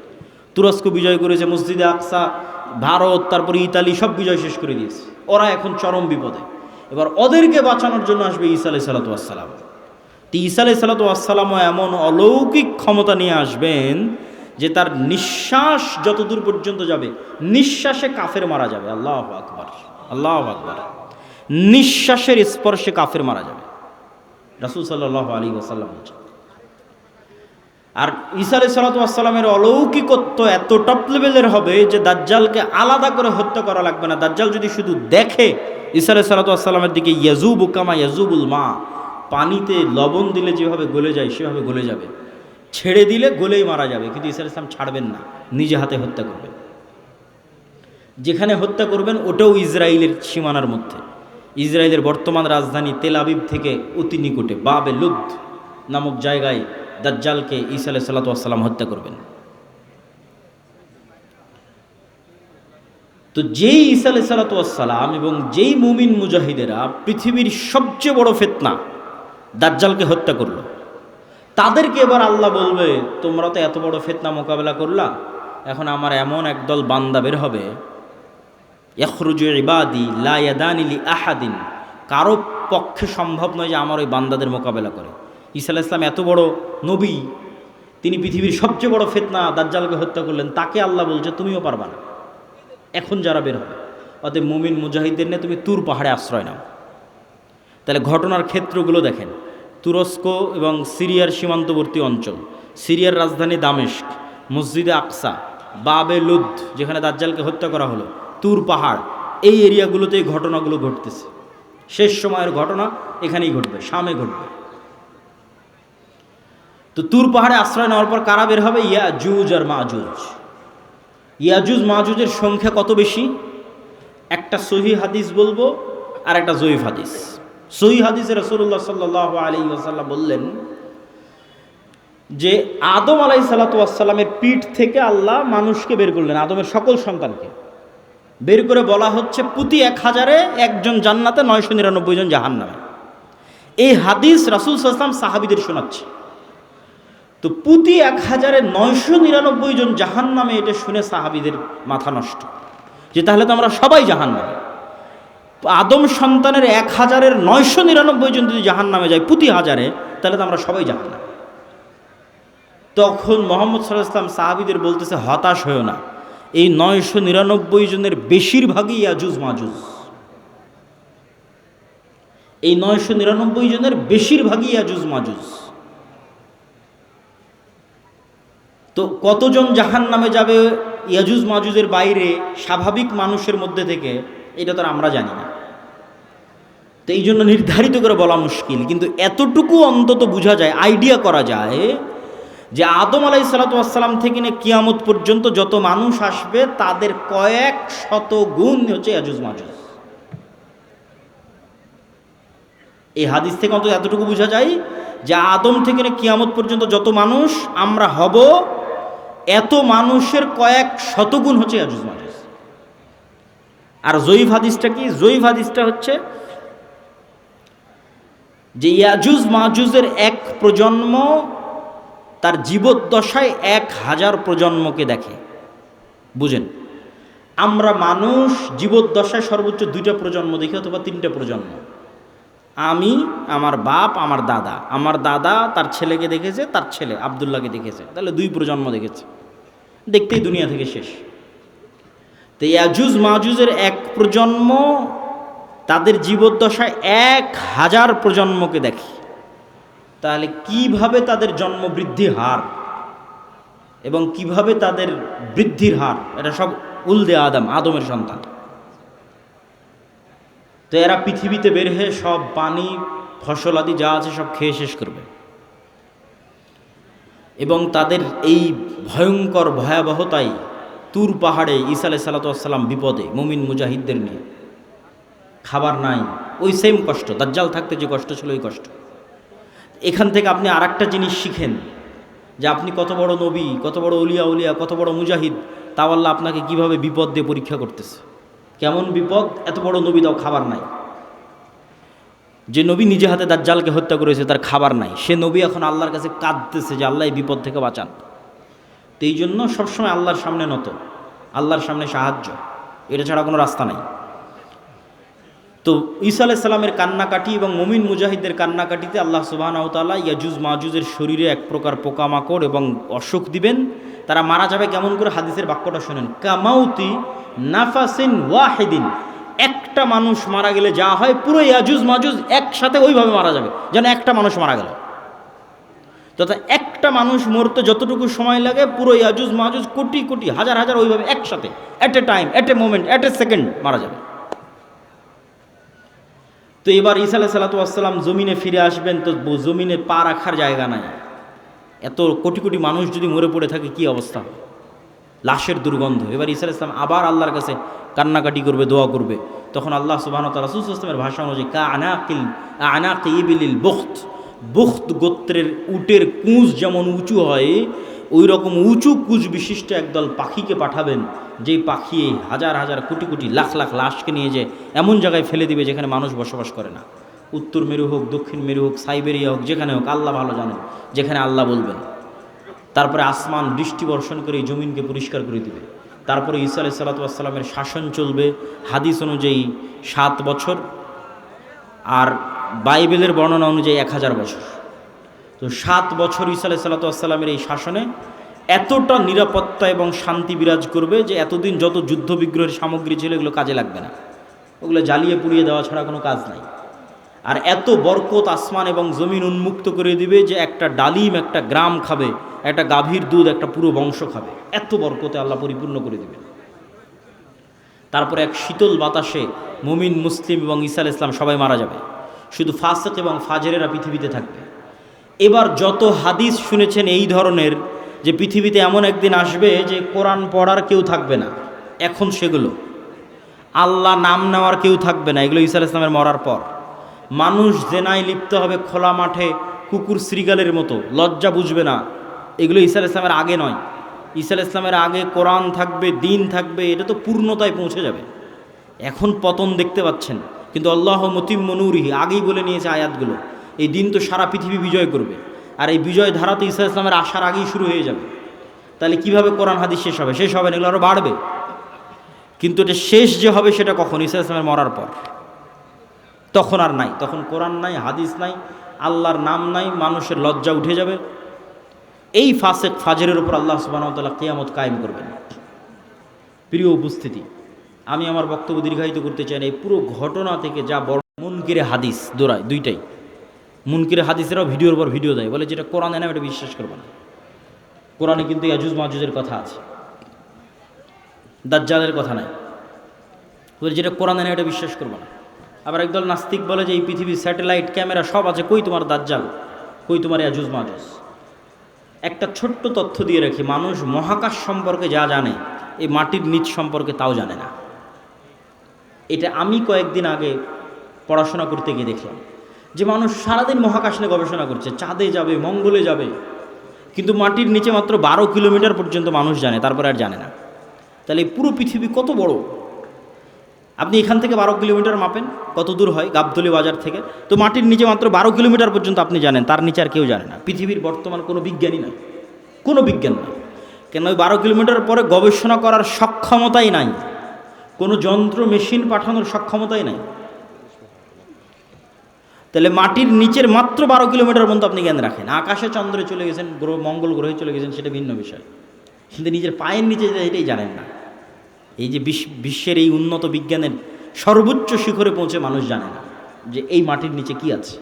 তুরস্ক বিজয় করেছে, মসজিদে আকসা, ভারত, তারপরে ইতালি, সব বিজয় শেষ করে দিয়েছে। ওরা এখন চরম বিপদে। এবার ওদেরকে বাঁচানোর জন্য আসবে ঈসা আলাইহিস সালাম। তো ঈসা আলাইহিস সালামও এমন অলৌকিক ক্ষমতা নিয়ে আসবেন যে তার নিঃশ্বাস যতদূর পর্যন্ত যাবে, নিঃশ্বাসে কাফের মারা যাবে। আল্লাহু আকবার, আল্লাহু আকবার। নিঃশ্বাসের স্পর্শে কাফের মারা যাবে, রাসূল সাল্লাল্লাহু আলাইহি ওয়াসাল্লাম বলেছেন। আর ঈসা আলাইহিস সালামের অলৌকিকত্ব এত টপ লেভেলের হবে যে দাজ্জালকে আলাদা করে হত্যা করা লাগবে না। দাজ্জাল যদি শুধু দেখে ঈসা আলাইহিস সালামের দিকে, ইয়াজুবু কামা ইয়াজুবুল মা, পানিতে লবণ দিলে যেভাবে গলে যায় সেভাবে গলে যাবে, ছেড়ে দিলে গলেই মারা যাবে। কিন্তু ঈসা আলাইহিস সালাম ছাড়বেন না, নিজে হাতে হত্যা করবেন। যেখানে হত্যা করবেন ওটাও ইসরায়েলের সীমানার মধ্যে। ইসরায়েলের বর্তমান রাজধানী তেল আবিব থেকে অতি নিকটে বাবে লুদ নামক জায়গায় দাজ্জালকে ঈসা আলাইহিস সালাম হত্যা করবেন। তো যেই ঈসা আলাইহিস সালাম এবং যেই মুমিন মুজাহিদেরা পৃথিবীর সবচেয়ে বড় ফিতনা দাজ্জালকে হত্যা করলো, তাদেরকে এবার আল্লাহ বলবে তোমরা তো এত বড় ফিতনা মোকাবেলা করলা, এখন আমার এমন একদল বান্দা বের হবে, ইয়াখরুজু ইবাদি লা ইয়াদানি লি আহাদিন, কারো পক্ষে সম্ভব নয় যে আমার ওই বান্দাদের মোকাবেলা করে। ঈসা আলাইহিস সালাম এত বড় নবী, তিনি পৃথিবীর সবচেয়ে বড় ফিতনা দাজ্জালকে হত্যা করলেন, তাকে আল্লাহ বলছে তুমিও পারবা না। এখন যারা বের হবে, অতএব মুমিন মুজাহিদদের নিয়ে তুমি তুর পাহাড়ে আশ্রয় নাও। তাহলে ঘটনার ক্ষেত্রগুলো দেখেন। তুরস্ক এবং সিরিয়ার সীমান্তবর্তী অঞ্চল, সিরিয়ার রাজধানী দামেস্ক, মসজিদে আকসা, বাবে লুদ যেখানে দাজ্জালকে হত্যা করা হলো, তুর পাহাড়, এই এরিয়াগুলোতে এই ঘটনাগুলো ঘটতেছে। শেষ সময়ের ঘটনা এখানেই ঘটবে, শামে ঘটবে। তো তুর পাহাড়ে আশ্রয় নেওয়ার পর কারা বের হবে? ইয়াজুজ আর মাজুজ। ইয়াজুজ মাজুজের সংখ্যা কত বেশি? একটা সহি হাদিস বলবো আর একটা জয়ীফ হাদিস। সহি হাদিসে রাসূলুল্লাহ সাল্লাল্লাহু আলাইহি ওয়াসাল্লাম বললেন যে আদম আলাইহিসসালাতু ওয়াসসালামের পিঠ থেকে আল্লাহ মানুষকে বের করলেন, আদমের সকল সন্তানকে বের করে বলা হচ্ছে প্রতি 1000-এ একজন জান্নাতে, 999 জন জাহান্নামে। এই হাদিস রাসূল সাল্লাল্লাহু আলাইহি ওয়াসাল্লাম সাহাবীদের শোনাচ্ছে। তো প্রতি 1000-এ 999 জন জাহান্নামে, এটা শুনে সাহাবীদের মাথা নষ্ট, যে তাহলে তো আমরা সবাই জাহান্নামে। আদম সন্তানের 1000-এর 999 জন যদি জাহান্নামে যায় প্রতি 1000-এ, তাহলে তো আমরা সবাই জাহান্নামে। তখন মুহাম্মদ সাল্লাল্লাহু আলাইহি ওয়াসাল্লাম সাহাবীদের বলতেছে, হতাশ হয়েও না, এই 999 জনের বেশিরভাগই ইয়াজুজ মাজুজ। এই 999 জনের বেশিরভাগই ইয়াজুজ মাজুজ। তো কতজন জাহান্নামে যাবে ইয়াজুজ মাজুজের বাইরে স্বাভাবিক মানুষের মধ্যে থেকে, এটা তো আমরা জানি না। তো এই জন্য নির্ধারিত করে বলা মুশকিল, কিন্তু এতটুকু অন্তত বোঝা যায়, আইডিয়া করা যায় যে আদম আলাইহিসসালাতু ওয়াসসালাম থেকে নিয়ে কিয়ামত পর্যন্ত যত মানুষ আসবে তাদের কয়েক শত গুণ হচ্ছে ইয়াজুজ মাজুজ। এই হাদিস থেকে অন্তত এতটুকু বোঝা যায় যে আদম থেকে নিয়ে কিয়ামত পর্যন্ত যত মানুষ আমরা হব, এত মানুষের কয়েক শত গুণ হচ্ছে ইয়াজুজ মাজুজ। আর জয়ীফ হাদিসটা কি? জয়ীফ হাদিসটা হচ্ছে যে ইয়াজুজ মাজুজের এক প্রজন্ম তার জীবদ্দশায় 1000 প্রজন্মকে দেখে। বুঝেন, আমরা মানুষ জীবদ্দশায় সর্বোচ্চ 2টা প্রজন্ম দেখি অথবা 3টা প্রজন্ম। আমি, আমার বাপ, আমার দাদা, আমার দাদা তার ছেলেকে দেখেছে, তার ছেলে আব্দুল্লাহকে দেখেছে, তাহলে 2 প্রজন্ম দেখেছে, দেখতেই দুনিয়া থেকে শেষ। তো ইয়াজুজ মাজুজের এক প্রজন্ম তাদের জীবদ্দশায় 1000 প্রজন্মকে দেখে। তাহলে কিভাবে তাদের জন্ম বৃদ্ধি হার এবং কিভাবে তাদের বৃদ্ধির হার, এটা সব উলদে আদম, আদমের সন্তান। তো এরা পৃথিবীতে বের হয়ে সব পানি, ফসল আদি যা আছে সব খেয়ে শেষ করবে, এবং তাদের এই ভয়ঙ্কর ভয়াবহতায় তুর পাহাড়ে ঈসা আলাইহিসসালাতু ওয়াসসালাম বিপদে মুমিন মুজাহিদদের নিয়ে, খাবার নাই, ওই সেম কষ্ট, দাজ্জাল থাকতে যে কষ্ট ছিল ওই কষ্ট। এখান থেকে আপনি আরেকটা জিনিস শিখেন যে আপনি কত বড় নবী, কত বড় উলিয়া, কত বড় মুজাহিদ, তাও আল্লাহ আপনাকে কিভাবে বিপদ দিয়ে পরীক্ষা করতেছে। কেমন বিপদ? এত বড় নবী, তাও খাবার নাই। যে নবী নিজে হাতে দাজ্জালকে হত্যা করেছে, তার খাবার নাই, সে নবী এখন আল্লাহর কাছে কাঁদতেছে যে আল্লাহ এই বিপদ থেকে বাঁচান। তো এই জন্য সবসময় আল্লাহর সামনে নত, আল্লাহর সামনে সাহায্য, এটা ছাড়া কোনো রাস্তা নাই। তো ঈসা আলাইহিস সালামের কান্নাকাটি এবং মুমিন মুজাহিদদের কান্নাকাটিতে আল্লাহ সুবহানাহু ওয়া তাআলা ইয়াজুজ মাজুজের শরীরে এক প্রকার পোকামাকড় এবং অসুখ দিবেন। তারা মারা যাবে কেমন করে? হাদিসের বাক্যটা শোনেন, কামাউতি নাফাসিন ওয়াহিদিন। একটা মানুষ মারা গেলে যা হয়, পুরো ইয়াজুজ মাজুজ একসাথে ওইভাবে মারা যাবে, যেন একটা মানুষ মারা গেল। তথা একটা মানুষ মরতে যতটুকু সময় লাগে, পুরো ইয়াজুজ মাজুজ কোটি কোটি, হাজার হাজার ওইভাবে একসাথে, at a time, at a moment, at a second মারা যাবে। তো এবার ঈসা আলাইহিসসালাতু ওয়াসসালাম জমিনে ফিরে আসবেন, তো জমিনে পা রাখার জায়গা নাই। এত কোটি কোটি মানুষ যদি মরে পড়ে থাকে কি অবস্থা হবে? লাশের দুর্গন্ধ। এবার ঈসা আলাইহিস সালাম আবার আল্লাহর কাছে কান্নাকাটি করবে, দোয়া করবে। তখন আল্লাহ সুবহানাহু ওয়া তাআলা রাসূল সাল্লাল্লাহু আলাইহি ওয়াসাল্লামের ভাষা অনুযায়ী আনাকি ইবিলিল বুখত গোত্রের উটের কুঁজ যেমন উঁচু হয়, ওই রকম উঁচু কুঁজ বিশিষ্ট একদল পাখিকে পাঠাবেন, যেই পাখি হাজার হাজার কোটি কোটি লাখ লাখ লাশকে নিয়ে যায় এমন জায়গায় ফেলে দিবে যেখানে মানুষ বসবাস করে না। উত্তর মেরু হোক, দক্ষিণ মেরু হোক, সাইবেরিয়া হোক, যেখানে হোক, আল্লাহ ভালো জানেন, যেখানে আল্লাহ বলবেন। তারপরে আসমান বৃষ্টি বর্ষণ করে এই জমিনকে পরিষ্কার করে দিবে। তারপরে ঈসা আলাইহিসসালাতু ওয়াসসালামের শাসন চলবে হাদিস অনুযায়ী 7 বছর, আর বাইবেলের বর্ণনা অনুযায়ী 1000 বছর। তো 7 বছর ঈসা আলাইহিসসালাতু ওয়াসসালামের এই শাসনে এতটা নিরাপত্তা এবং শান্তি বিরাজ করবে যে এতদিন যত যুদ্ধ বিগ্রহের সামগ্রী ছিল এগুলো কাজে লাগবে না, ওগুলো জ্বালিয়ে পুড়িয়ে দেওয়া ছাড়া কোনো কাজ নাই। আর এত বরকত আসমান এবং জমিন উন্মুক্ত করে দিবে যে একটা ডালিম একটা গ্রাম খাবে, একটা গাভীর দুধ একটা পুরো বংশ খাবে, এত বরকতে আল্লাহ পরিপূর্ণ করে দিবে। তারপরে এক শীতল বাতাসে মুমিন, মুসলিম এবং ঈসা আলাইহিস সালাম সবাই মারা যাবে, শুধু ফাসিক এবং ফাজেরেরা পৃথিবীতে থাকবে। এবার যত হাদিস শুনেছেন এই ধরনের, যে পৃথিবীতে এমন একদিন আসবে যে কোরআন পড়ার কেউ থাকবে না, এখন সেগুলো আল্লাহ নাম নেওয়ার কেউ থাকবে না, এগুলো ঈসা আলাইহিস সালামের মরার পর। মানুষ জেনায় লিপ্ত হবে খোলা মাঠে কুকুর শ্রীগালের মতো, লজ্জা বুঝবে না, এগুলো ঈসা আলাইহিস সালামের আগে নয়। ঈসা আলাইহিস সালামের আগে কোরআন থাকবে, দিন থাকবে, এটা তো পূর্ণতায় পৌঁছে যাবে। এখন পতন দেখতে পাচ্ছেন, কিন্তু আল্লাহ মুতিম্মু নূরিহি আগেই বলে নিয়েছে আয়াতগুলো, এই দিন তো সারা পৃথিবী বিজয় করবে, আর এই বিজয় ধারা তো ঈসা আলাইহিস সালামের আসার আগেই শুরু হয়ে যাবে। তাহলে কিভাবে কোরআন হাদিস শেষ হবে? শেষ হবে না, এগুলো আরও বাড়বে। কিন্তু এটা শেষ যে হবে সেটা কখন? ঈসা আলাইহিস সালামের মরার পর। তখন আর নাই, তখন কোরআন নাই, হাদিস নাই, আল্লাহর নাম নাই, মানুষের লজ্জা উঠে যাবে। এই ফাসিক ফাজরের উপর আল্লাহ সুবহানাহু ওয়া তাআলা কিয়ামত কায়েম করবেন। প্রিয় উপস্থিতি, আমি আমার বক্তব্য দীর্ঘায়িত করতে চাই না। এই পুরো ঘটনা থেকে যা বড় মুনকিরে হাদিস দৌড়ায়, দুইটাই মুনকিরে হাদিসেরাও ভিডিওর পর ভিডিও দেয়, বলে যেটা কোরআনে না এটা বিশ্বাস করবে না। কোরআনে কিন্তু ইয়াজুজ মাজুজের কথা আছে, দাজ্জালের কথা নাই, বলে যেটা কোরআনে না এটা বিশ্বাস করবে না। আবার একদল নাস্তিক বলে যে এই পৃথিবীর স্যাটেলাইট ক্যামেরা সব আছে, কই তোমার দাজ্জাল, কই তোমার ইয়াজুজ মাজুজ। একটা ছোট্ট তথ্য দিয়ে রাখি, মানুষ মহাকাশ সম্পর্কে যা জানে এই মাটির নিচ সম্পর্কে তাও জানে না। এটা আমি কয়েকদিন আগে পড়াশোনা করতে গিয়ে দেখলাম যে মানুষ সারাদিন মহাকাশ নিয়ে গবেষণা করছে, চাঁদে যাবে, মঙ্গলে যাবে, কিন্তু মাটির নিচে মাত্র 12 কিলোমিটার পর্যন্ত মানুষ জানে, তারপরে আর জানে না। তাহলে এই পুরো পৃথিবী কত বড়! আপনি এখান থেকে 12 কিলোমিটার মাপেন, কত দূর হয় গাবতলী বাজার থেকে, তো মাটির নিচে মাত্র 12 কিলোমিটার পর্যন্ত আপনি জানেন, তার নিচে আর কেউ জানে না। পৃথিবীর বর্তমান কোনো বিজ্ঞানী নয়, কোনো বিজ্ঞান নয়, কেন ওই 12 কিলোমিটার পরে গবেষণা করার সক্ষমতাই নাই, কোনো যন্ত্র মেশিন পাঠানোর সক্ষমতাই নাই। তাহলে মাটির নিচের মাত্র 12 কিলোমিটার পর্যন্ত আপনি জ্ঞান রাখেন। আকাশে চন্দ্রে চলে গেছেন, গ্রহ মঙ্গল গ্রহে চলে গেছেন, সেটা ভিন্ন বিষয়, কিন্তু নিজের পায়ের নিচে এটাই জানেন না। এই যে বিশ্বের এই উন্নত বিজ্ঞানের সর্বোচ্চ শিখরে পৌঁছে মানুষ জানে না যে এই মাটির নিচে কি আছে।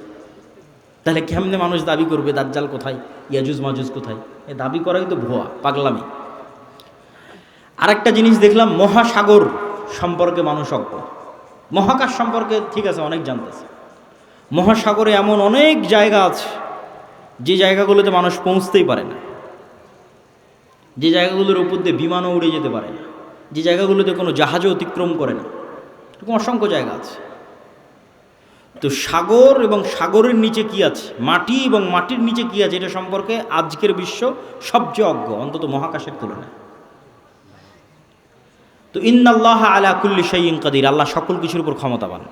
তাহলে কেমনে মানুষ দাবি করবে দাজ্জাল কোথায়, ইয়াজুজ মাজুজ কোথায়? এ দাবি করাই তো ভুয়া, পাগলামি। আরেকটা জিনিস দেখলাম, মহাসাগর সম্পর্কে মানুষ অজ্ঞ। মহাকাশ সম্পর্কে ঠিক আছে অনেক জানতেছে, মহাসাগরে এমন অনেক জায়গা আছে যে জায়গাগুলোতে মানুষ পৌঁছতেই পারে না, যে জায়গাগুলোর উপর দিয়ে বিমানও উড়ে যেতে পারে না, যে জায়গাগুলোতে কোনো জাহাজও অতিক্রম করে না, এরকম অসংখ্য জায়গা আছে। তো সাগর এবং সাগরের নিচে কি আছে, মাটি এবং মাটির নিচে কি আছে, এটা সম্পর্কে আজকের বিশ্ব সবচেয়ে অজ্ঞ, অন্তত মহাকাশের তুলনায়। তো ইন্নাল্লাহ আলা কুল্লি শাইইন কাদির, আল্লাহ সকল কিছুর উপর ক্ষমতাবান।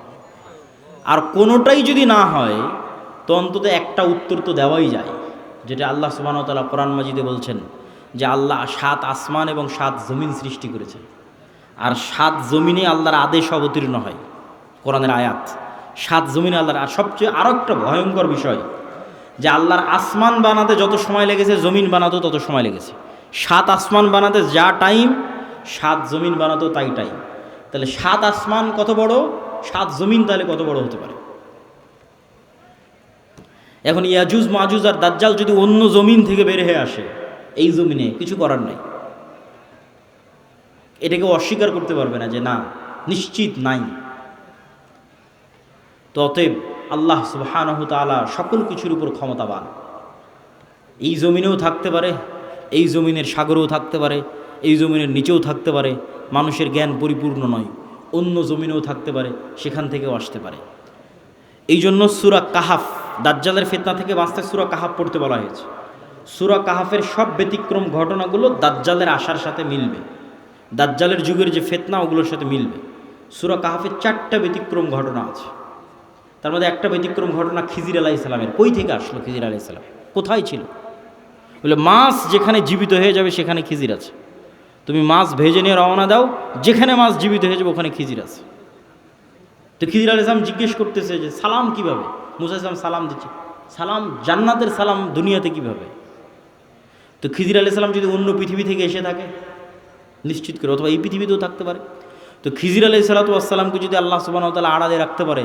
আর কোনোটাই যদি না হয় তো অন্তত একটা উত্তর তো দেওয়াই যায়, যেটা আল্লাহ সুবহানাহু ওয়া তাআলা কোরআন মাজিদে বলছেন যে আল্লাহ 7 আসমান এবং 7 জমিন সৃষ্টি করেছেন, আর 7 জমিনে আল্লাহর আদেশ অবতীর্ণ হয়, কোরআনের আয়াত। 7 জমিনে আল্লাহর, আর সবচেয়ে আরও একটা ভয়ঙ্কর বিষয় যে আল্লাহর আসমান বানাতে যত সময় লেগেছে জমিন বানাতেও তত সময় লেগেছে। 7 আসমান বানাতে যা টাইম, 7 জমিন বানাতেও তাই টাইম। তাহলে 7 আসমান কত বড়, 7 জমিন তাহলে কত বড় হতে পারে? এখন ইয়াজুজ মাজুজ আর দাজ্জাল যদি অন্য জমিন থেকে বের হয়ে আসে, এই জমিনে কিছু করার নেই, এটাকে অস্বীকার করতে পারবে না যে না, নিশ্চিত নাই। তো অতএব আল্লাহ সুবহানাহু তাআলা সকল কিছুর উপর ক্ষমতাবান। এই জমিনেও থাকতে পারে, এই জমিনের সাগরেও থাকতে পারে, এই জমিনের নিচেও থাকতে পারে, মানুষের জ্ঞান পরিপূর্ণ নয়, অন্য জমিনেও থাকতে পারে, সেখান থেকেও আসতে পারে। এই জন্য সূরা কাহাফ, দাজ্জালের ফিতনা থেকে বাঁচতে সূরা কাহাফ পড়তে বলা হয়েছে। সূরা কাহাফের সব ব্যতিক্রম ঘটনাগুলো দাজ্জালের আসার সাথে মিলবে, দাজ্জালের যুগের যে ফিতনা ওগুলোর সাথে মিলবে। সূরা কাহাফের 4টা ব্যতিক্রম ঘটনা আছে, তার মধ্যে একটা ব্যতিক্রম ঘটনা খিজির আলাইহিস সালামের। কই থেকে আসলো খিজির আলাইহিস সালাম, কোথায় ছিল? বলে মাছ যেখানে জীবিত হয়ে যাবে সেখানে খিজির আছে, তুমি মাছ ভেজে নিয়ে রওনা দাও, যেখানে মাছ জীবিত হয়ে যাবে ওখানে খিজির আছে। তো খিজির আলাইহিস সালাম জিজ্ঞেস করতেছে যে সালাম কিভাবে? মুসা আলাইহিস সালাম সালাম দিচ্ছে, সালাম জান্নাতের সালাম দুনিয়াতে কিভাবে? তো খিজির আলাইহিস সালাম যদি অন্য পৃথিবী থেকে এসে থাকে নিশ্চিত করে, অথবা এই পৃথিবীতেও থাকতে পারে, তো খিজির আলাইহিস সালামকে যদি আল্লাহ সুবহানাহু ওয়া তাআলা আড়ালে রাখতে পারে,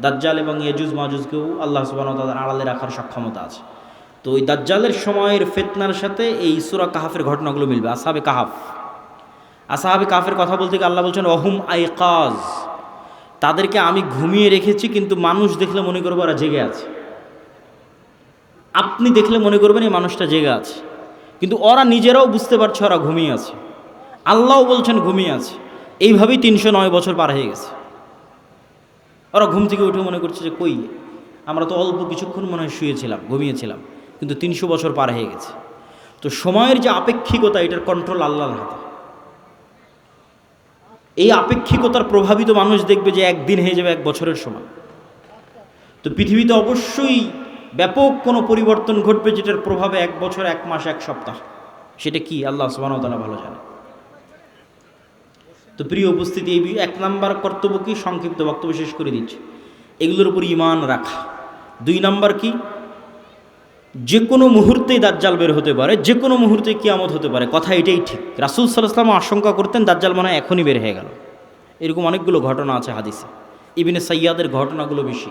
দাজ্জাল এবং ইয়াজুজ মাজুজকেও আল্লাহ সুবহানাহু ওয়া তাআলা আড়ালে রাখার সক্ষমতা আছে। তো ওই দাজ্জালের সময়ের ফিতনার সাথে এই সূরা কাহাফের ঘটনাগুলো মিলবে, আসহাবে কাহাফ। আসহাবে কাফের কথা বলতে গিয়ে আল্লাহ বলছেন অহুম আইকাজ, তাদেরকে আমি ঘুমিয়ে রেখেছি, কিন্তু মানুষ দেখলে মনে করবো ওরা জেগে আছে। আপনি দেখলে মনে করবেন এই মানুষটা জেগে আছে, কিন্তু ওরা নিজেরাও বুঝতে পারছে ওরা ঘুমিয়ে আছে। আল্লাহও বলছেন ঘুমিয়ে আছে। এইভাবেই 309 বছর পার হয়ে গেছে। ওরা ঘুম থেকে উঠে মনে করছে যে কই, আমরা তো অল্প কিছুক্ষণ মনে হয় শুয়েছিলাম, ঘুমিয়েছিলাম, কিন্তু 300 বছর পার হয়ে গেছে। তো সময়ের যে আপেক্ষিকতা, এটার কন্ট্রোল আল্লাহর হাতে। এই আপেক্ষিকতার প্রভাবিত মানুষ দেখবে যে একদিন হয়ে যাবে 1 বছরের সমান। তো পৃথিবীতে অবশ্যই ব্যাপক কোনো পরিবর্তন ঘটবে, যেটার প্রভাবে 1 বছর, 1 মাস, 1 সপ্তাহ। সেটা কি আল্লাহ সুবহানাহু ওয়া তাআলা ভালো জানে। তো প্রিয় উপস্থিতি, এই 1 নাম্বার কর্তব্য কি, সংক্ষিপ্ত বক্তব্য শেষ করে দিচ্ছি, এগুলোর উপর ঈমান রাখা। 2 নাম্বার কি, যে কোনো মুহূর্তেই দাজ্জাল বের হতে পারে, যে কোনো মুহূর্তে কিয়ামত হতে পারে। কথা এটাই ঠিক। রাসূল সাল্লাল্লাহু আলাইহি ওয়াসাল্লাম আশঙ্কা করতেন দাজ্জাল মনে হয় এখনই বের হয়ে গেল। এরকম অনেকগুলো ঘটনা আছে হাদিসে। ইবনে সাইয়াদের ঘটনাগুলো বেশি,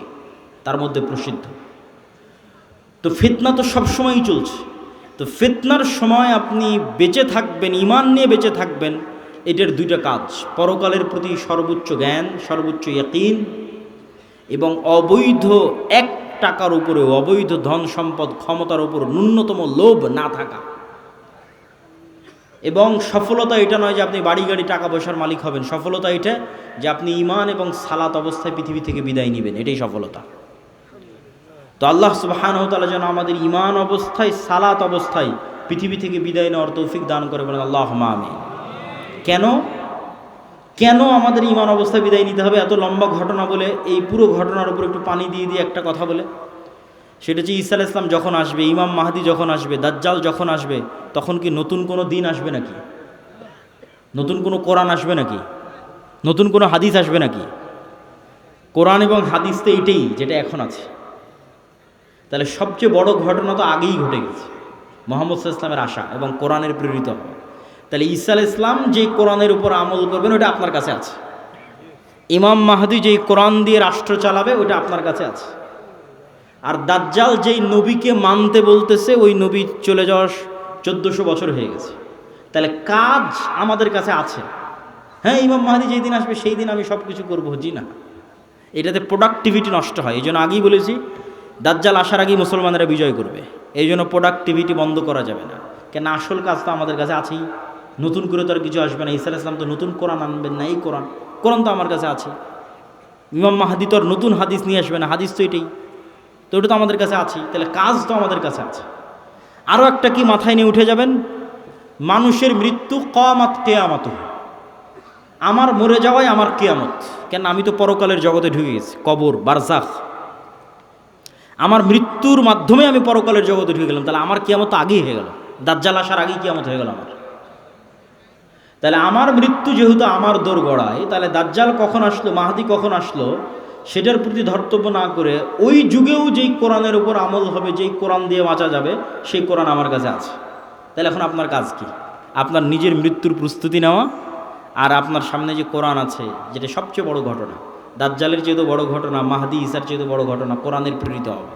তার মধ্যে প্রসিদ্ধ। তো ফিতনা তো সবসময়ই চলছে। তো ফিতনার সময় আপনি বেঁচে থাকবেন, ঈমান নিয়ে বেঁচে থাকবেন, এটার 2টা কাজ: পরকালের প্রতি সর্বোচ্চ জ্ঞান, সর্বোচ্চ ইয়াকিন, এবং অবৈধ 1 টাকার উপরে, অবৈধ ধন সম্পদ ক্ষমতার উপর ন্যূনতম লোভ না থাকা। এবং সফলতা এটা নয় যে আপনি বাড়ি গাড়ি টাকা পয়সার মালিক হবেন। সফলতা এটা যে আপনি ঈমান এবং সালাত অবস্থায় পৃথিবী থেকে বিদায় নেবেন, এটাই সফলতা। তো আল্লাহ সুবহানাহু ওয়া তাআলা যেন আমাদের ঈমান অবস্থায়, সালাত অবস্থায় পৃথিবী থেকে বিদায় নেওয়ার তৌফিক দান করে, বলেন আল্লাহুম্মা আমিন। কেন আমাদের ঈমান অবস্থায় বিদায় নিতে হবে? এত লম্বা ঘটনা বলে এই পুরো ঘটনার উপর একটু পানি দিয়ে একটা কথা বলে, সেটা হচ্ছে ঈসা আলাইহিস সালাম যখন আসবে, ইমাম মাহদি যখন আসবে, দাজ্জাল যখন আসবে, তখন কি নতুন কোনো দিন আসবে নাকি? নতুন কোনো কোরআন আসবে নাকি? নতুন কোনো হাদিস আসবে নাকি? কোরআন এবং হাদিস তো এইটাই যেটা এখন আছে। তাহলে সবচেয়ে বড় ঘটনা তো আগেই ঘটে গেছে, মুহাম্মদ সাল্লাল্লাহু আলাইহি ওয়াসাল্লামের আসা এবং কোরআনের প্রেরিত হওয়া। তাহলে ঈসা আলাইহিস সালাম যেই কোরআনের উপর আমল করবেন ওটা আপনার কাছে আছে। ইমাম মাহদি যেই কোরআন দিয়ে রাষ্ট্র চালাবে ওটা আপনার কাছে আছে। আর দাজ্জাল যেই নবীকে মানতে বলতেছে, ওই নবী চলে যাওয়ার 1400 বছর হয়ে গেছে। তাহলে কাজ আমাদের কাছে আছে। হ্যাঁ, ইমাম মাহদি যেই দিন আসবে সেই দিন আমি সব কিছু করবো, জি না, এটাতে প্রোডাক্টিভিটি নষ্ট হয়। এই জন্য আগেই বলেছি, দাজ্জাল আসার আগেই মুসলমানেরা বিজয় করবে। এই জন্য প্রোডাক্টিভিটি বন্ধ করা যাবে না। কেন, আসল কাজ তো আমাদের কাছে আছেই। নতুন করে তো আর কিছু আসবে না। ঈসা আলাইহিস সালাম তো নতুন কোরআন আনবেন না, এই কোরআন তো আমার কাছে আছে। ইমাম মাহদি তো আর নতুন হাদিস নিয়ে আসবে না, হাদিস তো এটাই, তো ওটা তো আমাদের কাছে আছেই। তাহলে কাজ তো আমাদের কাছে আছে। আরও একটা কি মাথায় নিয়ে উঠে যাবেন, মানুষের মৃত্যু কিয়ামত, কিয়ামত আমার মরে যাওয়াই আমার কিয়ামত। কেন, আমি তো পরকালের জগতে ঢুকে গেছি, কবর, বারজাখ। আমার মৃত্যুর মাধ্যমে আমি পরকালের জগতে ঢুকে গেলাম। তাহলে আমার কিয়ামত আগেই হয়ে গেল, দাজ্জাল আসার আগেই কিয়ামত হয়ে গেল আমার। তাহলে আমার মৃত্যু যেহেতু আমার দোরগড়ায়, তাহলে দাজ্জাল কখন আসলো, মাহদি কখন আসলো, সেটার প্রতি ধর্তব্য না করে ওই যুগেও যেই কোরআনের উপর আমল হবে, যেই কোরআন দিয়ে বাঁচা যাবে, সেই কোরআন আমার কাছে আছে। তাহলে এখন আপনার কাজ কি? আপনার নিজের মৃত্যুর প্রস্তুতি নেওয়া, আর আপনার সামনে যে কোরআন আছে, যেটা সবচেয়ে বড় ঘটনা, দাজ্জালের চেয়ে তো বড় ঘটনা, মাহদি ঈসার চেয়ে তো বড় ঘটনা, কোরআনের প্রেরিত হবে,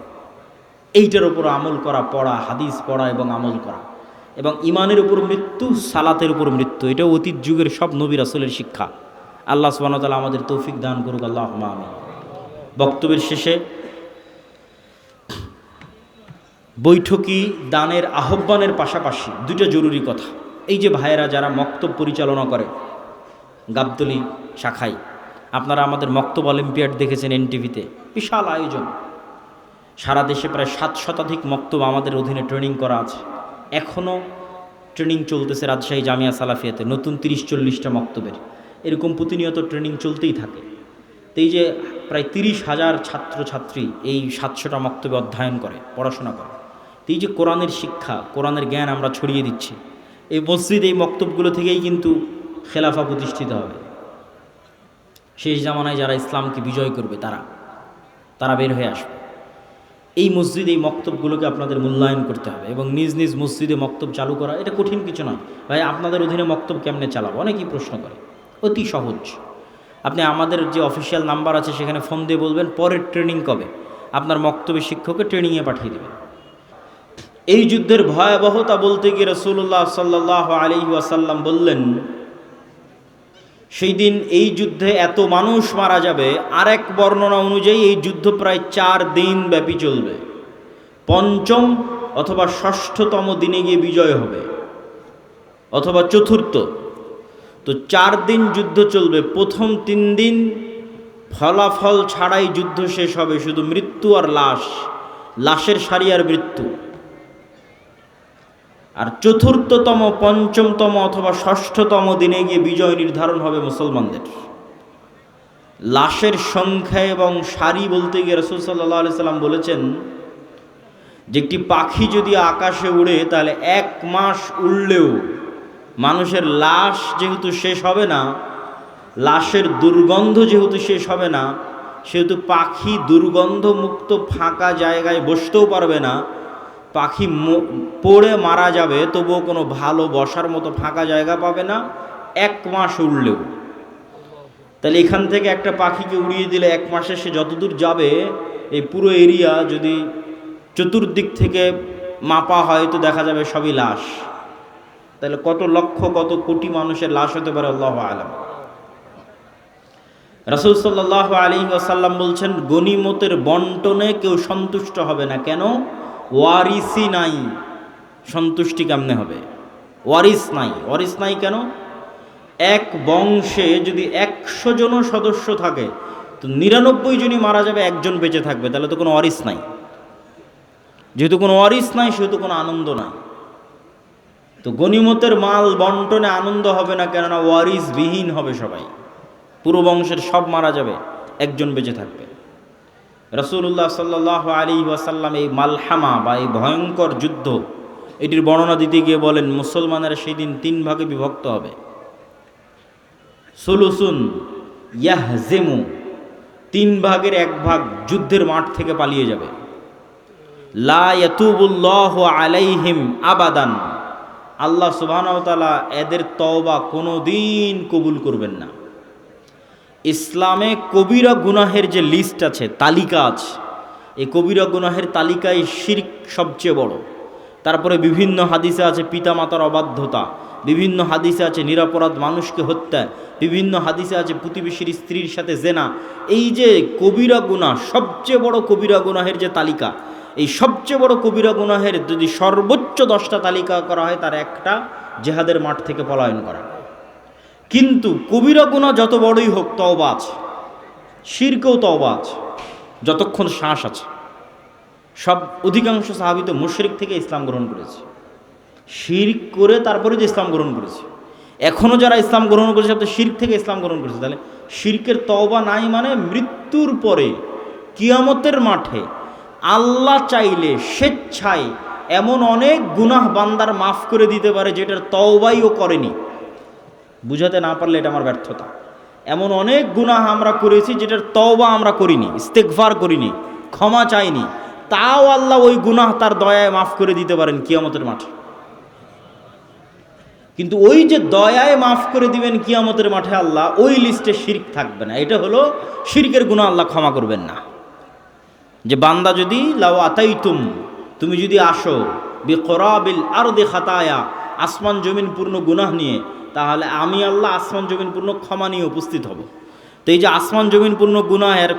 এইটার উপর আমল করা, পড়া, হাদিস পড়া এবং আমল করা। এবং ইমানের উপর মৃত্যু, সালাতের উপর মৃত্যু, এটাও অতীত যুগের সব নবী রাসূলের শিক্ষা। আল্লাহ সুবহানাহু ওয়া তাআলা আমাদের তৌফিক দান করুক, আল্লাহুম্মা আমিন। বক্তব্যের শেষে বৈঠকি দানের আহ্বানের পাশাপাশি 2টা জরুরি কথা। এই যে ভাইয়েরা যারা মক্তব পরিচালনা করে গাবতলী শাখায়, আপনারা আমাদের মক্তব অলিম্পিয়াড দেখেছেন এনটিভিতে, বিশাল আয়োজন। সারা দেশে প্রায় 7 শতাধিক মক্তব আমাদের অধীনে ট্রেনিং করা আছে। এখনও ট্রেনিং চলতেছে রাজশাহী জামিয়া সালাফিয়াতে, নতুন 30-40টা মক্তবের। এরকম প্রতিনিয়ত ট্রেনিং চলতেই থাকে। তো এই যে প্রায় 30,000 ছাত্রছাত্রী এই 700টা মক্তবে অধ্যয়ন করে, পড়াশোনা করে। তো এই যে কোরআনের শিক্ষা, কোরআনের জ্ঞান আমরা ছড়িয়ে দিচ্ছি, এই মসজিদ, এই মক্তবগুলো থেকেই কিন্তু খেলাফা প্রতিষ্ঠিত হবে। শেষ জামানায় যারা ইসলামকে বিজয় করবে তারা বের হয়ে আসবে। এই মসজিদ, এই মক্তবগুলোকে আপনাদের মূল্যায়ন করতে হবে এবং নিজ নিজ মসজিদে মক্তব চালু করা এটা কঠিন কিছু নয়। ভাই, আপনাদের অধীনে মক্তব কেমনে চালাবো? অনেকেই প্রশ্ন করে। অতি সহজ। আপনি আমাদের যে অফিসিয়াল নাম্বার আছে সেখানে ফোন দিয়ে বলবেন পরের ট্রেনিং কবে, আপনার মক্তবের শিক্ষককে ট্রেনিংয়ে পাঠিয়ে দেবেন। এই যুদ্ধের ভয়াবহতা বলতে গিয়ে রাসূলুল্লাহ সাল্লাল্লাহু আলাইহি ওয়াসাল্লাম বললেন সেই দিন এই যুদ্ধে এত মানুষ মারা যাবে, আরেক বর্ণনা অনুযায়ী এই যুদ্ধ প্রায় 4 দিন ব্যাপী চলবে। পঞ্চম অথবা ষষ্ঠতম দিনে গিয়ে বিজয় হবে, অথবা চতুর্থ। তো 4 দিন যুদ্ধ চলবে। প্রথম 3 দিন ফলাফল ছাড়াই যুদ্ধ শেষ হবে, শুধু মৃত্যু আর লাশের সারি আর মৃত্যু। আর চতুর্থতম, পঞ্চমতম অথবা ষষ্ঠতম দিনে গিয়ে বিজয় নির্ধারণ হবে মুসলমানদের। লাশের সংখ্যা এবং সারি বলতে গিয়ে রাসূল সাল্লাল্লাহু আলাইহি সাল্লাম বলেছেন যে একটি পাখি যদি আকাশে উড়ে তাহলে 1 মাস উড়লেও মানুষের লাশ যেহেতু শেষ হবে না, লাশের দুর্গন্ধ যেহেতু শেষ হবে না, সেহেতু পাখি দুর্গন্ধ মুক্ত ফাঁকা জায়গায় বসতেও পারবে না। পাখি পড়ে মারা যাবে, তবুও কোনো ভালো বসার মতো ফাঁকা জায়গা পাবে না 1 মাস উড়লেও। তাহলে এখান থেকে একটা পাখিকে উড়িয়ে দিলে 1 মাসে সে যতদূর যাবে, এই পুরো এরিয়া যদি চতুর্দিক থেকে মাপা হয় তো দেখা যাবে সবই লাশ। তাহলে কত লক্ষ কত কোটি মানুষের লাশ হতে পারে আল্লাহু আলাম। রাসূল সাল্লাল্লাহু আলাইহি ওয়াসাল্লাম বলছেন, গনিমতের বন্টনে কেউ সন্তুষ্ট হবে না। কেন? ওয়ারিসই নাই। সন্তুষ্টি কেমনে হবে? ওয়ারিস নাই কেন? এক বংশে যদি 100 জন সদস্য থাকে তো 99 জনই মারা যাবে, একজন বেঁচে থাকবে, তাহলে তো কোনো ওয়ারিস নাই। যেহেতু কোনো ওয়ারিস নাই, সেহেতু কোনো আনন্দ নাই। তো গনিমতের মাল বন্টনে আনন্দ হবে না, কেননা ওয়ারিস বিহীন হবে সবাই। পুরো বংশের সব মারা যাবে, একজন বেঁচে থাকবে। রাসূলুল্লাহ সাল্লাল্লাহু আলাইহি ওয়াসাল্লাম এই মালহামা বা এই ভয়ঙ্কর যুদ্ধ, এটির বর্ণনা দিতে গিয়ে বলেন, মুসলমানেরা সেই দিন 3 ভাগে বিভক্ত হবে। সুলুসুন ইয়াহজিমু, 3 ভাগের 1 ভাগ যুদ্ধের মাঠ থেকে পালিয়ে যাবে। লা ইয়াতুবুল্লাহু আলাইহিম আবাদান, আল্লাহ সুবহানাহু ওয়া তাআলা এদের তওবা কোনোদিন কবুল করবেন না। ইসলামে কবিরা গুনাহের যে লিস্ট আছে, তালিকা আছে, এই কবিরা গুনাহের তালিকায় শিরক সবচেয়ে বড়। তারপরে বিভিন্ন হাদিসে আছে পিতামাতার অবাধ্যতা, বিভিন্ন হাদিসে আছে নিরপরাধ মানুষকে হত্যা, বিভিন্ন হাদিসে আছে প্রতিবেশীর স্ত্রীর সাথে জেনা। এই যে কবিরা গুনাহ, সবচেয়ে বড় কবিরা গুনাহের যে তালিকা, এই সবচেয়ে বড় কবিরা গুনাহের যদি সর্বোচ্চ 10টা তালিকা করা হয়, তার একটা জিহাদের মাঠ থেকে পলায়ন করা। কিন্তু কবিরা গুনাহ যত বড়ই হোক, তওবা আছে, শিরকেও তওবা আছে, যতক্ষণ শ্বাস আছে। সব অধিকাংশ সাহাবী তো মুশরিক থেকে ইসলাম গ্রহণ করেছে, শিরক করে তারপরে যে ইসলাম গ্রহণ করেছে। এখনও যারা ইসলাম গ্রহণ করেছে সব তো শিরক থেকে ইসলাম গ্রহণ করেছে। তাহলে শিরকের তওবা নাই মানে মৃত্যুর পরে কিয়ামতের মাঠে আল্লাহ চাইলে স্বেচ্ছায় এমন অনেক গুনাহ বান্দার মাফ করে দিতে পারে যেটার তওবাই ও করেনি। বুঝাতে না পারলে এটা আমার ব্যর্থতা। এমন অনেক গুনাহ আমরা করেছি যেটার তওবা আমরা করিনি, ইস্তেগফার করিনি, ক্ষমা চাইনি, তাও আল্লাহ ওই গুনাহ তার দয়ায় মাফ করে দিতে পারেন কিয়ামতের মাঠে। কিন্তু ওই যে দয়ায় মাফ করে দিবেন কিয়ামতের মাঠে আল্লাহ, ওই লিস্টে শিরক থাকবে না। এটা হলো শিরকের গুনাহ আল্লাহ ক্ষমা করবেন না। যে বান্দা যদি লাউ আতাইতুম, তুমি যদি আসো বিকরাবিল আরদি খাতায়া, আসমান জমিন পূর্ণ গুনাহ নিয়ে, তাহলে আমি আল্লাহ আসমান জমিন পূর্ণ ক্ষমা নিয়ে উপস্থিত হব। তো এই যে আসমান জমিন পূর্ণ গুনাহের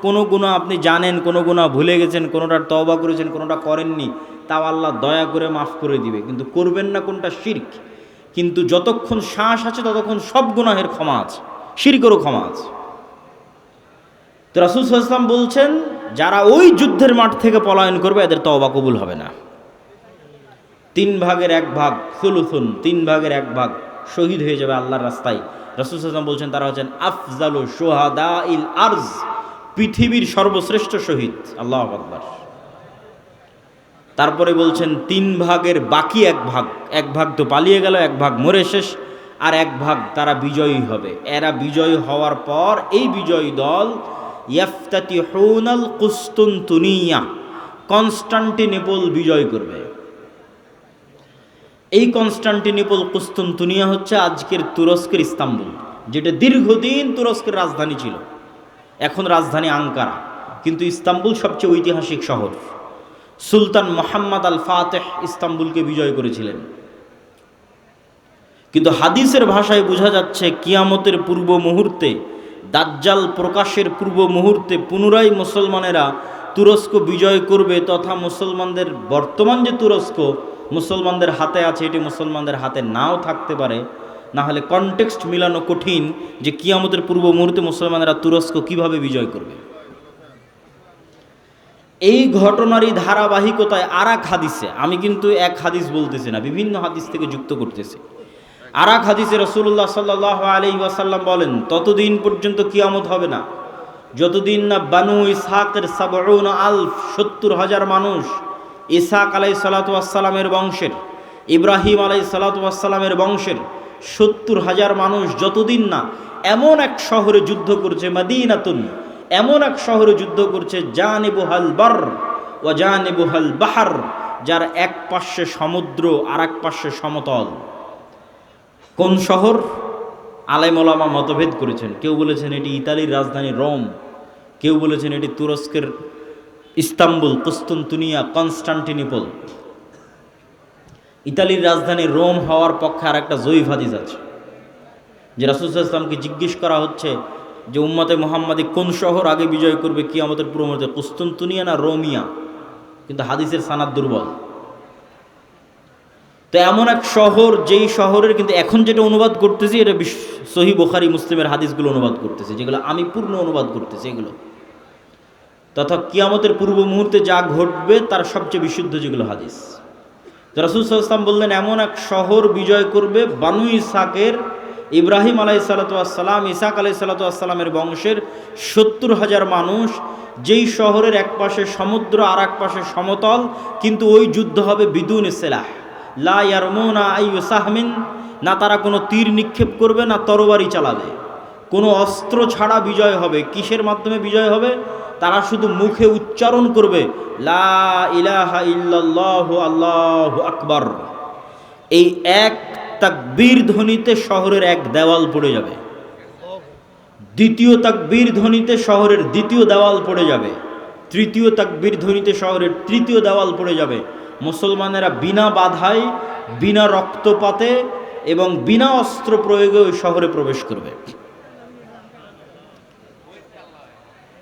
কোনো গুনাহ আপনি জানেন, কোনো গুনাহ ভুলে গেছেন, কোনোটার তওবা করেছেন, কোনোটা করেননি, তাও আল্লাহ দয়া করে মাফ করে দিবে। কিন্তু করবেন না কোনটা? শিরক। কিন্তু যতক্ষণ শ্বাস আছে ততক্ষণ সব গুনাহের ক্ষমা আছে, শিরকেরও ক্ষমা আছে। তো রাসূল সাল্লাল্লাহু আলাইহি ওয়াসাল্লাম বলছেন, যারা ওই যুদ্ধের মাঠ থেকে পলায়ন করবে এদের তওবা কবুল হবে না। 3 ভাগের 1 ভাগ, সুলুসুন, 3 ভাগের 1 ভাগ শহীদ হয়ে যাবে আল্লাহর রাস্তায়। রাসূল সাল্লাল্লাহু আলাইহি ওয়াসাল্লাম বলছেন তারা হচ্ছেন আফজালু শুহাদাইল আরজ, পৃথিবীর সর্বশ্রেষ্ঠ শহীদ। আল্লাহু আকবার। তারপরে বলছেন 3 ভাগের বাকি 1 ভাগ তো পালিয়ে গেল, 1 ভাগ মরে শেষ, আর 1 ভাগ তারা বিজয়ী হবে। এরা বিজয়ী হওয়ার পর এই বিজয়ী দল ইয়াফতাতিহুনাল কুসতুনতুনিয়া, কনস্টান্টিনোপল বিজয় করবে। এই কনস্টান্টিনোপল, কুসতুনতুনিয়া হচ্ছে আজকের তুরস্কের ইস্তাম্বুল, যেটা দীর্ঘদিন তুরস্কের রাজধানী ছিল। এখন রাজধানী আঙ্কারা, কিন্তু ইস্তাম্বুল সবচেয়ে ঐতিহাসিক শহর। সুলতান মুহাম্মদ আল ফাতেহ ইস্তাম্বুলকে বিজয় করেছিলেন। কিন্তু হাদিসের ভাষায় বোঝা যাচ্ছে কিয়ামতের পূর্ব মুহূর্তে, দাজ্জাল প্রকাশের পূর্ব মুহূর্তে পুনরায় মুসলমানেরা তুরস্ক বিজয় করবে, তথা মুসলমানদের বর্তমান যে তুরস্ক মুসলমানদের হাতে আছে এটি মুসলমানদের হাতে নাও থাকতে পারে। না হলে কনটেক্সট মিলানো কঠিন যে কিয়ামতের পূর্ব মুহূর্তে মুসলমানেরা তুরস্ক কিভাবে বিজয় করবে। এই ঘটনারই ধারাবাহিকতায় আর এক হাদিসে, আমি কিন্তু এক হাদিস বলতেছি না, বিভিন্ন হাদিস থেকে যুক্ত করতেছি। আর এক হাদিসে রাসূলুল্লাহ সাল্লাল্লাহু আলাইহি ওয়াসাল্লাম বলেন, ততদিন পর্যন্ত কিয়ামত হবে না যতদিন না বানু ইসহাকের 70,000 মানুষ, ইসহাক আলাইহিস সালাতু ওয়াস সালামের বংশের, ইব্রাহিম আলাইহিস সালাতু ওয়াস সালামের বংশের 70,000 মানুষ যতদিন না এমন এক শহরে যুদ্ধ করছে, মদিনাতুন, এমন এক শহরে যুদ্ধ করছে, জানিবুহাল বার ওয়া জানিবুহাল বাহর, যার এক পাশে সমুদ্র আর এক পাশে সমতল। কোন শহর? আলেম ওলামা মতভেদ করেছেন। কেউ বলেছেন এটি ইতালির রাজধানী রোম, কেউ বলেছেন এটি তুরস্কের ইস্তাম্বুল, কুস্তুনতুনিয়া, কনস্টান্টিনোপল। ইতালির রাজধানী রোম হওয়ার পক্ষে আর একটা জয়ীফ হাদিস আছে, যে রাসূল সাল্লাল্লাহু আলাইহি ওয়াসাল্লামকে জিজ্ঞেস করা হচ্ছে যে উম্মতে মুহাম্মাদি কোন শহর আগে বিজয় করবে কিয়ামতের পূর্ব মুহূর্তে, কুস্তুনতুনিয়া না রোমিয়া, কিন্তু হাদিসের সানাদ দুর্বল। তো এমন এক শহর, যেই শহরের কিন্তু এখন যেটা অনুবাদ করতেছি এটা সহিহ বুখারী মুসলিমের হাদিসগুলো অনুবাদ করতেছি, যেগুলো আমি পূর্ণ অনুবাদ করতেছি এগুলো, তথা কিয়ামতের পূর্ব মুহূর্তে যা ঘটবে তার সবচেয়ে বিশুদ্ধ যেগুলো হাদিস। তো রাসূল সাল্লাল্লাহু আলাইহি ওয়াসাল্লাম বললেন এমন এক শহর বিজয় করবে বানু ইসহাকের, ইব্রাহিম আলাইহিস সালাতু ওয়াস সালাম, ইসহাক আলাইহিস সালাতু ওয়াস সালামের বংশের 70,000 মানুষ, যেই শহরের এক পাশে সমুদ্র আর এক পাশে সমতল, কিন্তু ওই যুদ্ধ হবে বিদুন সিলাহ, লা ইয়ারমুনা আইয়ু সাহমিন, না তারা কোনো তীর নিক্ষেপ করবে না তরবারি চালাবে, কোনো অস্ত্র ছাড়া বিজয় হবে। কিসের মাধ্যমে বিজয় হবে? তারা শুধু মুখে উচ্চারণ করবে লা ইলাহা ইল্লাল্লাহু আল্লাহু আকবার। এই এক তাকবীর ধ্বনিতে শহরের এক দেওয়াল পড়ে যাবে, দ্বিতীয় তাকবীর ধ্বনিতে শহরের দ্বিতীয় দেওয়াল পড়ে যাবে, তৃতীয় তাকবীর ধ্বনিতে শহরের তৃতীয় দেওয়াল পড়ে যাবে। মুসলমানেরা বিনা বাধায়, বিনা রক্তপাতে এবং বিনা অস্ত্র প্রয়োগে ওই শহরে প্রবেশ করবে।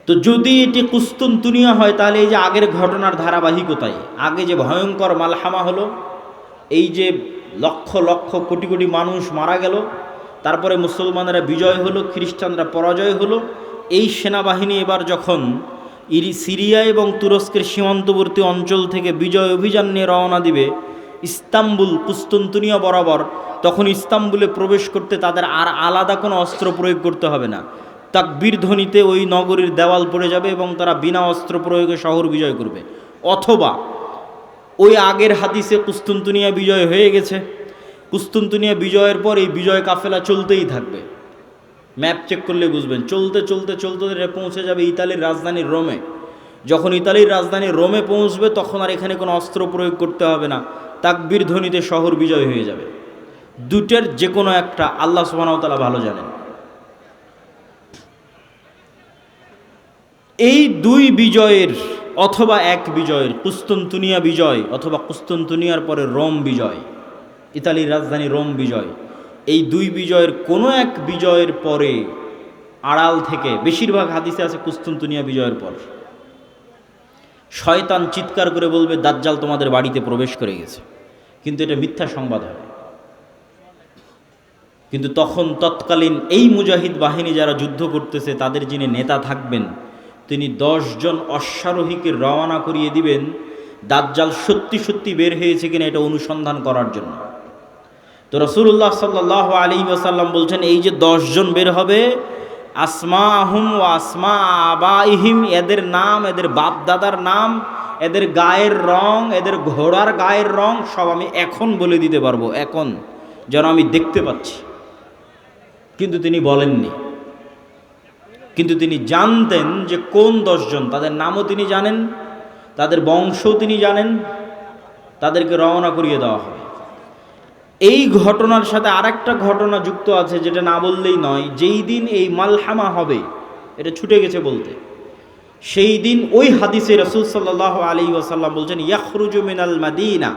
তো যদি এটি কুস্তুনতুনিয়া হয় তাহলে এই যে আগের ঘটনার ধারাবাহিকতায়, আগে যে ভয়ঙ্কর মালহামা হলো, এই যে লক্ষ লক্ষ কোটি কোটি মানুষ মারা গেল, তারপরে মুসলমানেরা বিজয় হলো, খ্রিস্টানরা পরাজয় হলো, এই সেনাবাহিনী এবার যখন সিরিয়া এবং তুরস্কের সীমান্তবর্তী অঞ্চল থেকে বিজয় অভিযান নিয়ে রওনা দিবে ইস্তাম্বুল, কুস্তুনতুনিয়া বরাবর, তখন ইস্তাম্বুলে প্রবেশ করতে তাদের আর আলাদা কোনো অস্ত্র প্রয়োগ করতে হবে না। তাকবীর ধ্বনিতে ওই নগরীর দেওয়াল পড়ে যাবে এবং তারা বিনা অস্ত্র প্রয়োগে শহর বিজয় করবে। অথবা ওই আগের হাদিসে কুস্তুনতুনিয়া বিজয় হয়ে গেছে, কুস্তুনতুনিয়া বিজয়ের পর এই বিজয় কাফেলা চলতেই থাকবে, ম্যাপ চেক করলে বুঝবেন, চলতে চলতে চলতে পৌঁছে যাবে ইতালির রাজধানী রোমে। যখন ইতালির রাজধানী রোমে পৌঁছবে তখন আর এখানে কোনো অস্ত্র প্রয়োগ করতে হবে না, তাকবীর ধ্বনিতে শহর বিজয় হয়ে যাবে। দুটের যে কোনো একটা আল্লাহ সুবহানাহু ওয়া তাআলা ভালো জানেন। এই দুই বিজয়ের অথবা এক বিজয়ের, কুস্তুনতুনিয়া বিজয় অথবা কুস্তুনতুনিয়ার পরে রোম বিজয়, ইতালির রাজধানী রোম বিজয়, এই দুই বিজয়ের কোনো এক বিজয়ের পরে আড়াল থেকে, বেশিরভাগ হাদিসে আছে কুস্তুনতুনিয়া বিজয়ের পর, শয়তান চিৎকার করে বলবে দাজ্জাল তোমাদের বাড়িতে প্রবেশ করে গেছে, কিন্তু এটা মিথ্যা সংবাদ হবে। কিন্তু তখন তৎকালীন এই মুজাহিদ বাহিনী যারা যুদ্ধ করতেছে তাদের যিনি নেতা থাকবেন তিনি 10 জন অশ্বারোহীকে রওনা করিয়ে দিবেন দাজ্জাল সত্যি সত্যি বের হয়েছে কিনা এটা অনুসন্ধান করার জন্য। তো রাসূলুল্লাহ সাল্লাল্লাহু আলাইহি ওয়াসাল্লাম বলছেন এই যে 10 জন বের হবে, আসমাহুম ওয়া আসমা আবাইহিম, এদের নাম, এদের বাপ দাদার নাম, এদের গায়ের রং, এদের ঘোড়ার গায়ের রং সব আমি এখন বলে দিতে পারবো, এখন যেন আমি দেখতে পাচ্ছি। কিন্তু তিনি বলেননি, কিন্তু তিনি জানতেন যে কোন 10 জন, তাদের নামও তিনি জানেন, তাদের বংশও তিনি জানেন, তাদেরকে রওনা করিয়ে দেওয়া হবে। এই ঘটনার সাথে আরেকটা ঘটনা যুক্ত আছে যেটা না বললেই নয়। যেই দিন এই মালহামা হবে, এটা ছুটে গেছে বলতে, সেই দিন ওই হাদিসে রাসূল সাল্লাল্লাহু আলাইহি ওয়াসাল্লাম বলছেন ইয়াখরুজু মিনাল মাদিনা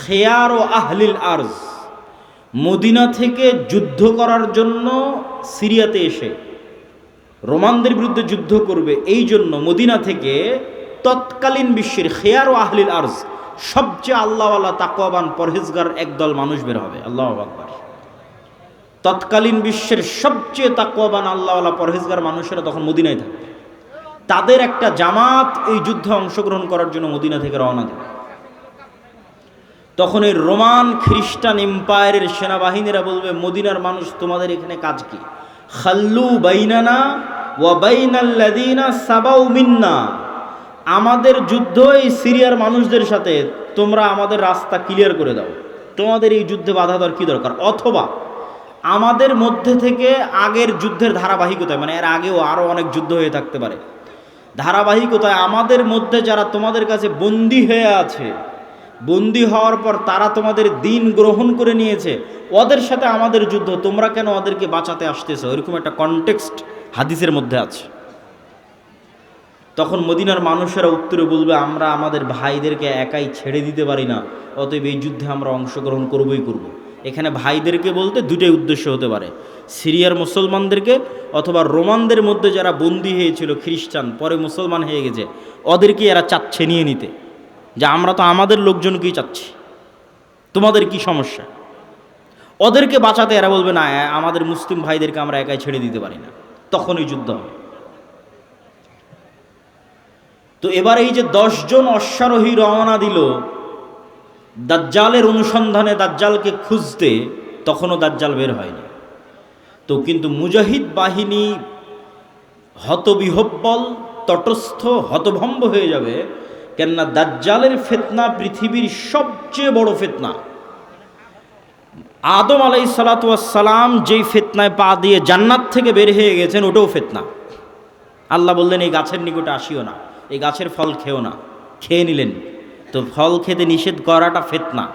খিয়ারু আহলিল আরজ, মদিনা থেকে যুদ্ধ করার জন্য সিরিয়াতে এসে রোমানদের বিরুদ্ধে যুদ্ধ করবে, এই জন্য মদিনা থেকে তৎকালীন বিশ্বের খেয়ার ও আহলিল আরজ সবচেয়ে আল্লাহওয়ালা তাকওয়াবান পরহেজগার একদল মানুষ বের হবে। আল্লাহু আকবার। তৎকালীন বিশ্বের সবচেয়ে তাকওয়াবান আল্লাহওয়ালা পরহেজগার মানুষেরা তখন মদিনায় থাকবে। তাদের একটা জামাত এই যুদ্ধে অংশগ্রহণ করার জন্য মদিনা থেকে রওনা দেবে। তখন এই রোমান খ্রিস্টান এম্পায়ারের সেনাবাহিনীরা বলবে, মদিনার মানুষ তোমাদের এখানে কাজ কি? খাল্লু বাইনানা ওয়া বাইনাল্লাযিনা সাবাউ মিন্না, আমাদের যুদ্ধ এই সিরিয়ার মানুষদের সাথে, তোমরা আমাদের রাস্তা ক্লিয়ার করে দাও, তোমাদের এই যুদ্ধে বাধা দেওয়ার কি দরকার? অথবা আমাদের মধ্যে থেকে আগের যুদ্ধের ধারাবাহিকতায়, মানে এর আগেও আরও অনেক যুদ্ধ হয়ে থাকতে পারে, ধারাবাহিকতায় আমাদের মধ্যে যারা তোমাদের কাছে বন্দী হয়ে আছে, বন্দী হওয়ার পর তারা তোমাদের দিন গ্রহণ করে নিয়েছে, ওদের সাথে আমাদের যুদ্ধ, তোমরা কেন ওদেরকে বাঁচাতে আসতেছো? এরকম একটা কনটেক্সট হাদিসের মধ্যে আছে। তখন মদিনার মানুষেরা উত্তরে বলবে, আমরা আমাদের ভাইদেরকে একাই ছেড়ে দিতে পারি না, অতএব এই যুদ্ধে আমরা অংশগ্রহণ করবই করব। এখানে ভাইদেরকে বলতে দুটোই উদ্দেশ্য হতে পারে, সিরিয়ার মুসলমানদেরকে অথবা রোমানদের মধ্যে যারা বন্দী হয়েছিল খ্রিস্টান, পরে মুসলমান হয়ে গেছে, ওদেরকে এরা চাচ্ছে নিয়ে নিতে, যে আমরা তো আমাদের লোকজনকেই চাচ্ছি, তোমাদের কি সমস্যা? ওদেরকে বাঁচাতে এরা বলবে, না আমাদের মুসলিম ভাইদেরকে আমরা একাই ছেড়ে দিতে পারি না, তখনই যুদ্ধ হবে। তো এবার এই যে 10 জন অশ্বারোহী রওনা দিল দাজ্জালের অনুসন্ধানে, দাজ্জালকে খুঁজতে, তখনও দাজ্জাল বের হয়নি। তো কিন্তু মুজাহিদ বাহিনী হতবিহব্বল, তটস্থ, হতভম্ব হয়ে যাবে। কেননা দাজ্জালের ফিতনা পৃথিবীর সবচেয়ে বড় ফিতনা। আদম আলাইহিস সালাতু ওয়াস সালাম যেই ফিতনায় পা দিয়ে জান্নাত থেকে বের হয়ে গেছেন, ওটাও ফিতনা। আল্লাহ বললেন, এই গাছের নিকটে আসিও না, এই গাছের ফল খেও না। খেয়ে নিলেন, তো ফল খেতে নিষেধ করাটা ফিতনা।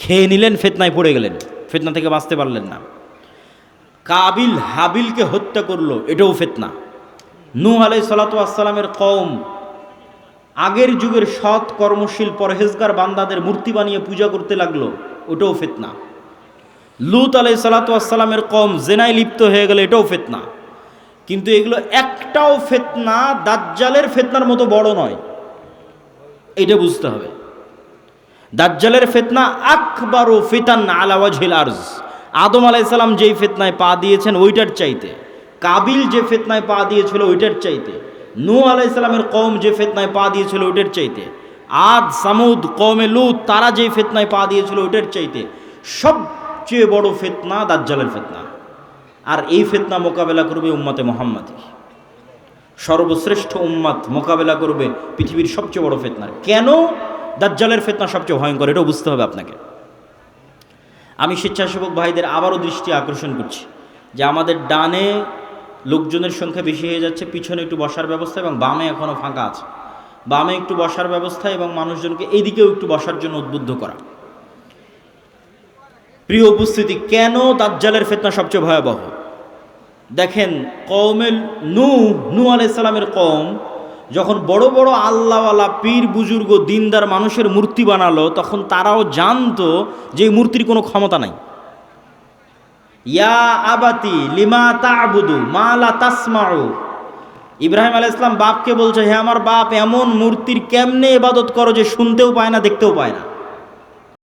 খেয়ে নিলেন, ফিতনায় পড়ে গেলেন, ফিতনা থেকে বাঁচতে পারলেন না। কাবিল হাবিলকে হত্যা করলো, এটাও ফিতনা। নূহ আলাইহিস সালাতু ওয়াস সালামের কওম আগের যুগের সৎ কর্মশীল পরহেজগার বান্দাদের মূর্তি বানিয়ে পূজা করতে লাগলো, ওটাও ফিতনা। লূত আলাইহিস সালাতু ওয়াস সালামের কওম জেনায় লিপ্ত হয়ে গেল, এটাও ফিতনা। কিন্তু এগুলো একটাও ফিতনা দাজ্জালের ফিতনার মতো বড় নয়, এটা বুঝতে হবে। দাজ্জালের ফিতনা আকবারু ফিতান আলা ওয়াজহিল আরজ। আদম আলাইহিস সালাম যেই ফিতনায় পা দিয়েছেন ওইটার চাইতে, কাবিল যে ফিতনায় পা দিয়েছিল ওইটার চাইতে, নূহ আলাইহিস সালামের কওম যে ফিতনায় পা দিয়েছিল ওইটার চাইতে, আদ সামুদ কওমে লূত তারা যেই ফিতনায় পা দিয়েছিল ওইটার চাইতে সবচেয়ে বড় ফিতনা দাজ্জালের ফিতনা। আর এই ফিতনা মোকাবেলা করবে উম্মতে মুহাম্মাদি, সর্বশ্রেষ্ঠ উম্মত মোকাবেলা করবে পৃথিবীর সবচেয়ে বড় ফিতনার। কেন দাজ্জালের ফিতনা সবচেয়ে ভয়ঙ্কর, এটাও বুঝতে হবে আপনাকে। আমি স্বেচ্ছাসেবক ভাইদের আবারও দৃষ্টি আকর্ষণ করছি যে আমাদের ডানে লোকজনের সংখ্যা বেশি হয়ে যাচ্ছে, পিছনে একটু বসার ব্যবস্থা এবং বামে এখনও ফাঁকা আছে, বামে একটু বসার ব্যবস্থা এবং মানুষজনকে এইদিকেও একটু বসার জন্য উদ্বুদ্ধ করা। প্রিয় উপস্থিতি, কেন দাজ্জালের ফিতনা সবচেয়ে ভয়াবহ? দেখেন, কওমে নূহ আলাইহিস সালামের কওম যখন বড় বড় আল্লাহওয়ালা পীর বুজুর্গ দিনদার মানুষের মূর্তি বানালো, তখন তারাও জানতো যে এই মূর্তির কোনো ক্ষমতা নাই। ইয়া আবাতি লিমা তা'বুদু মা লা তাসমাউ, ইব্রাহিম আলাইহিস সালাম বাপকে বলছে, হে আমার বাপ, এমন মূর্তির কেমনে ইবাদত করো যে শুনতেও পায় না, দেখতেও পায় না।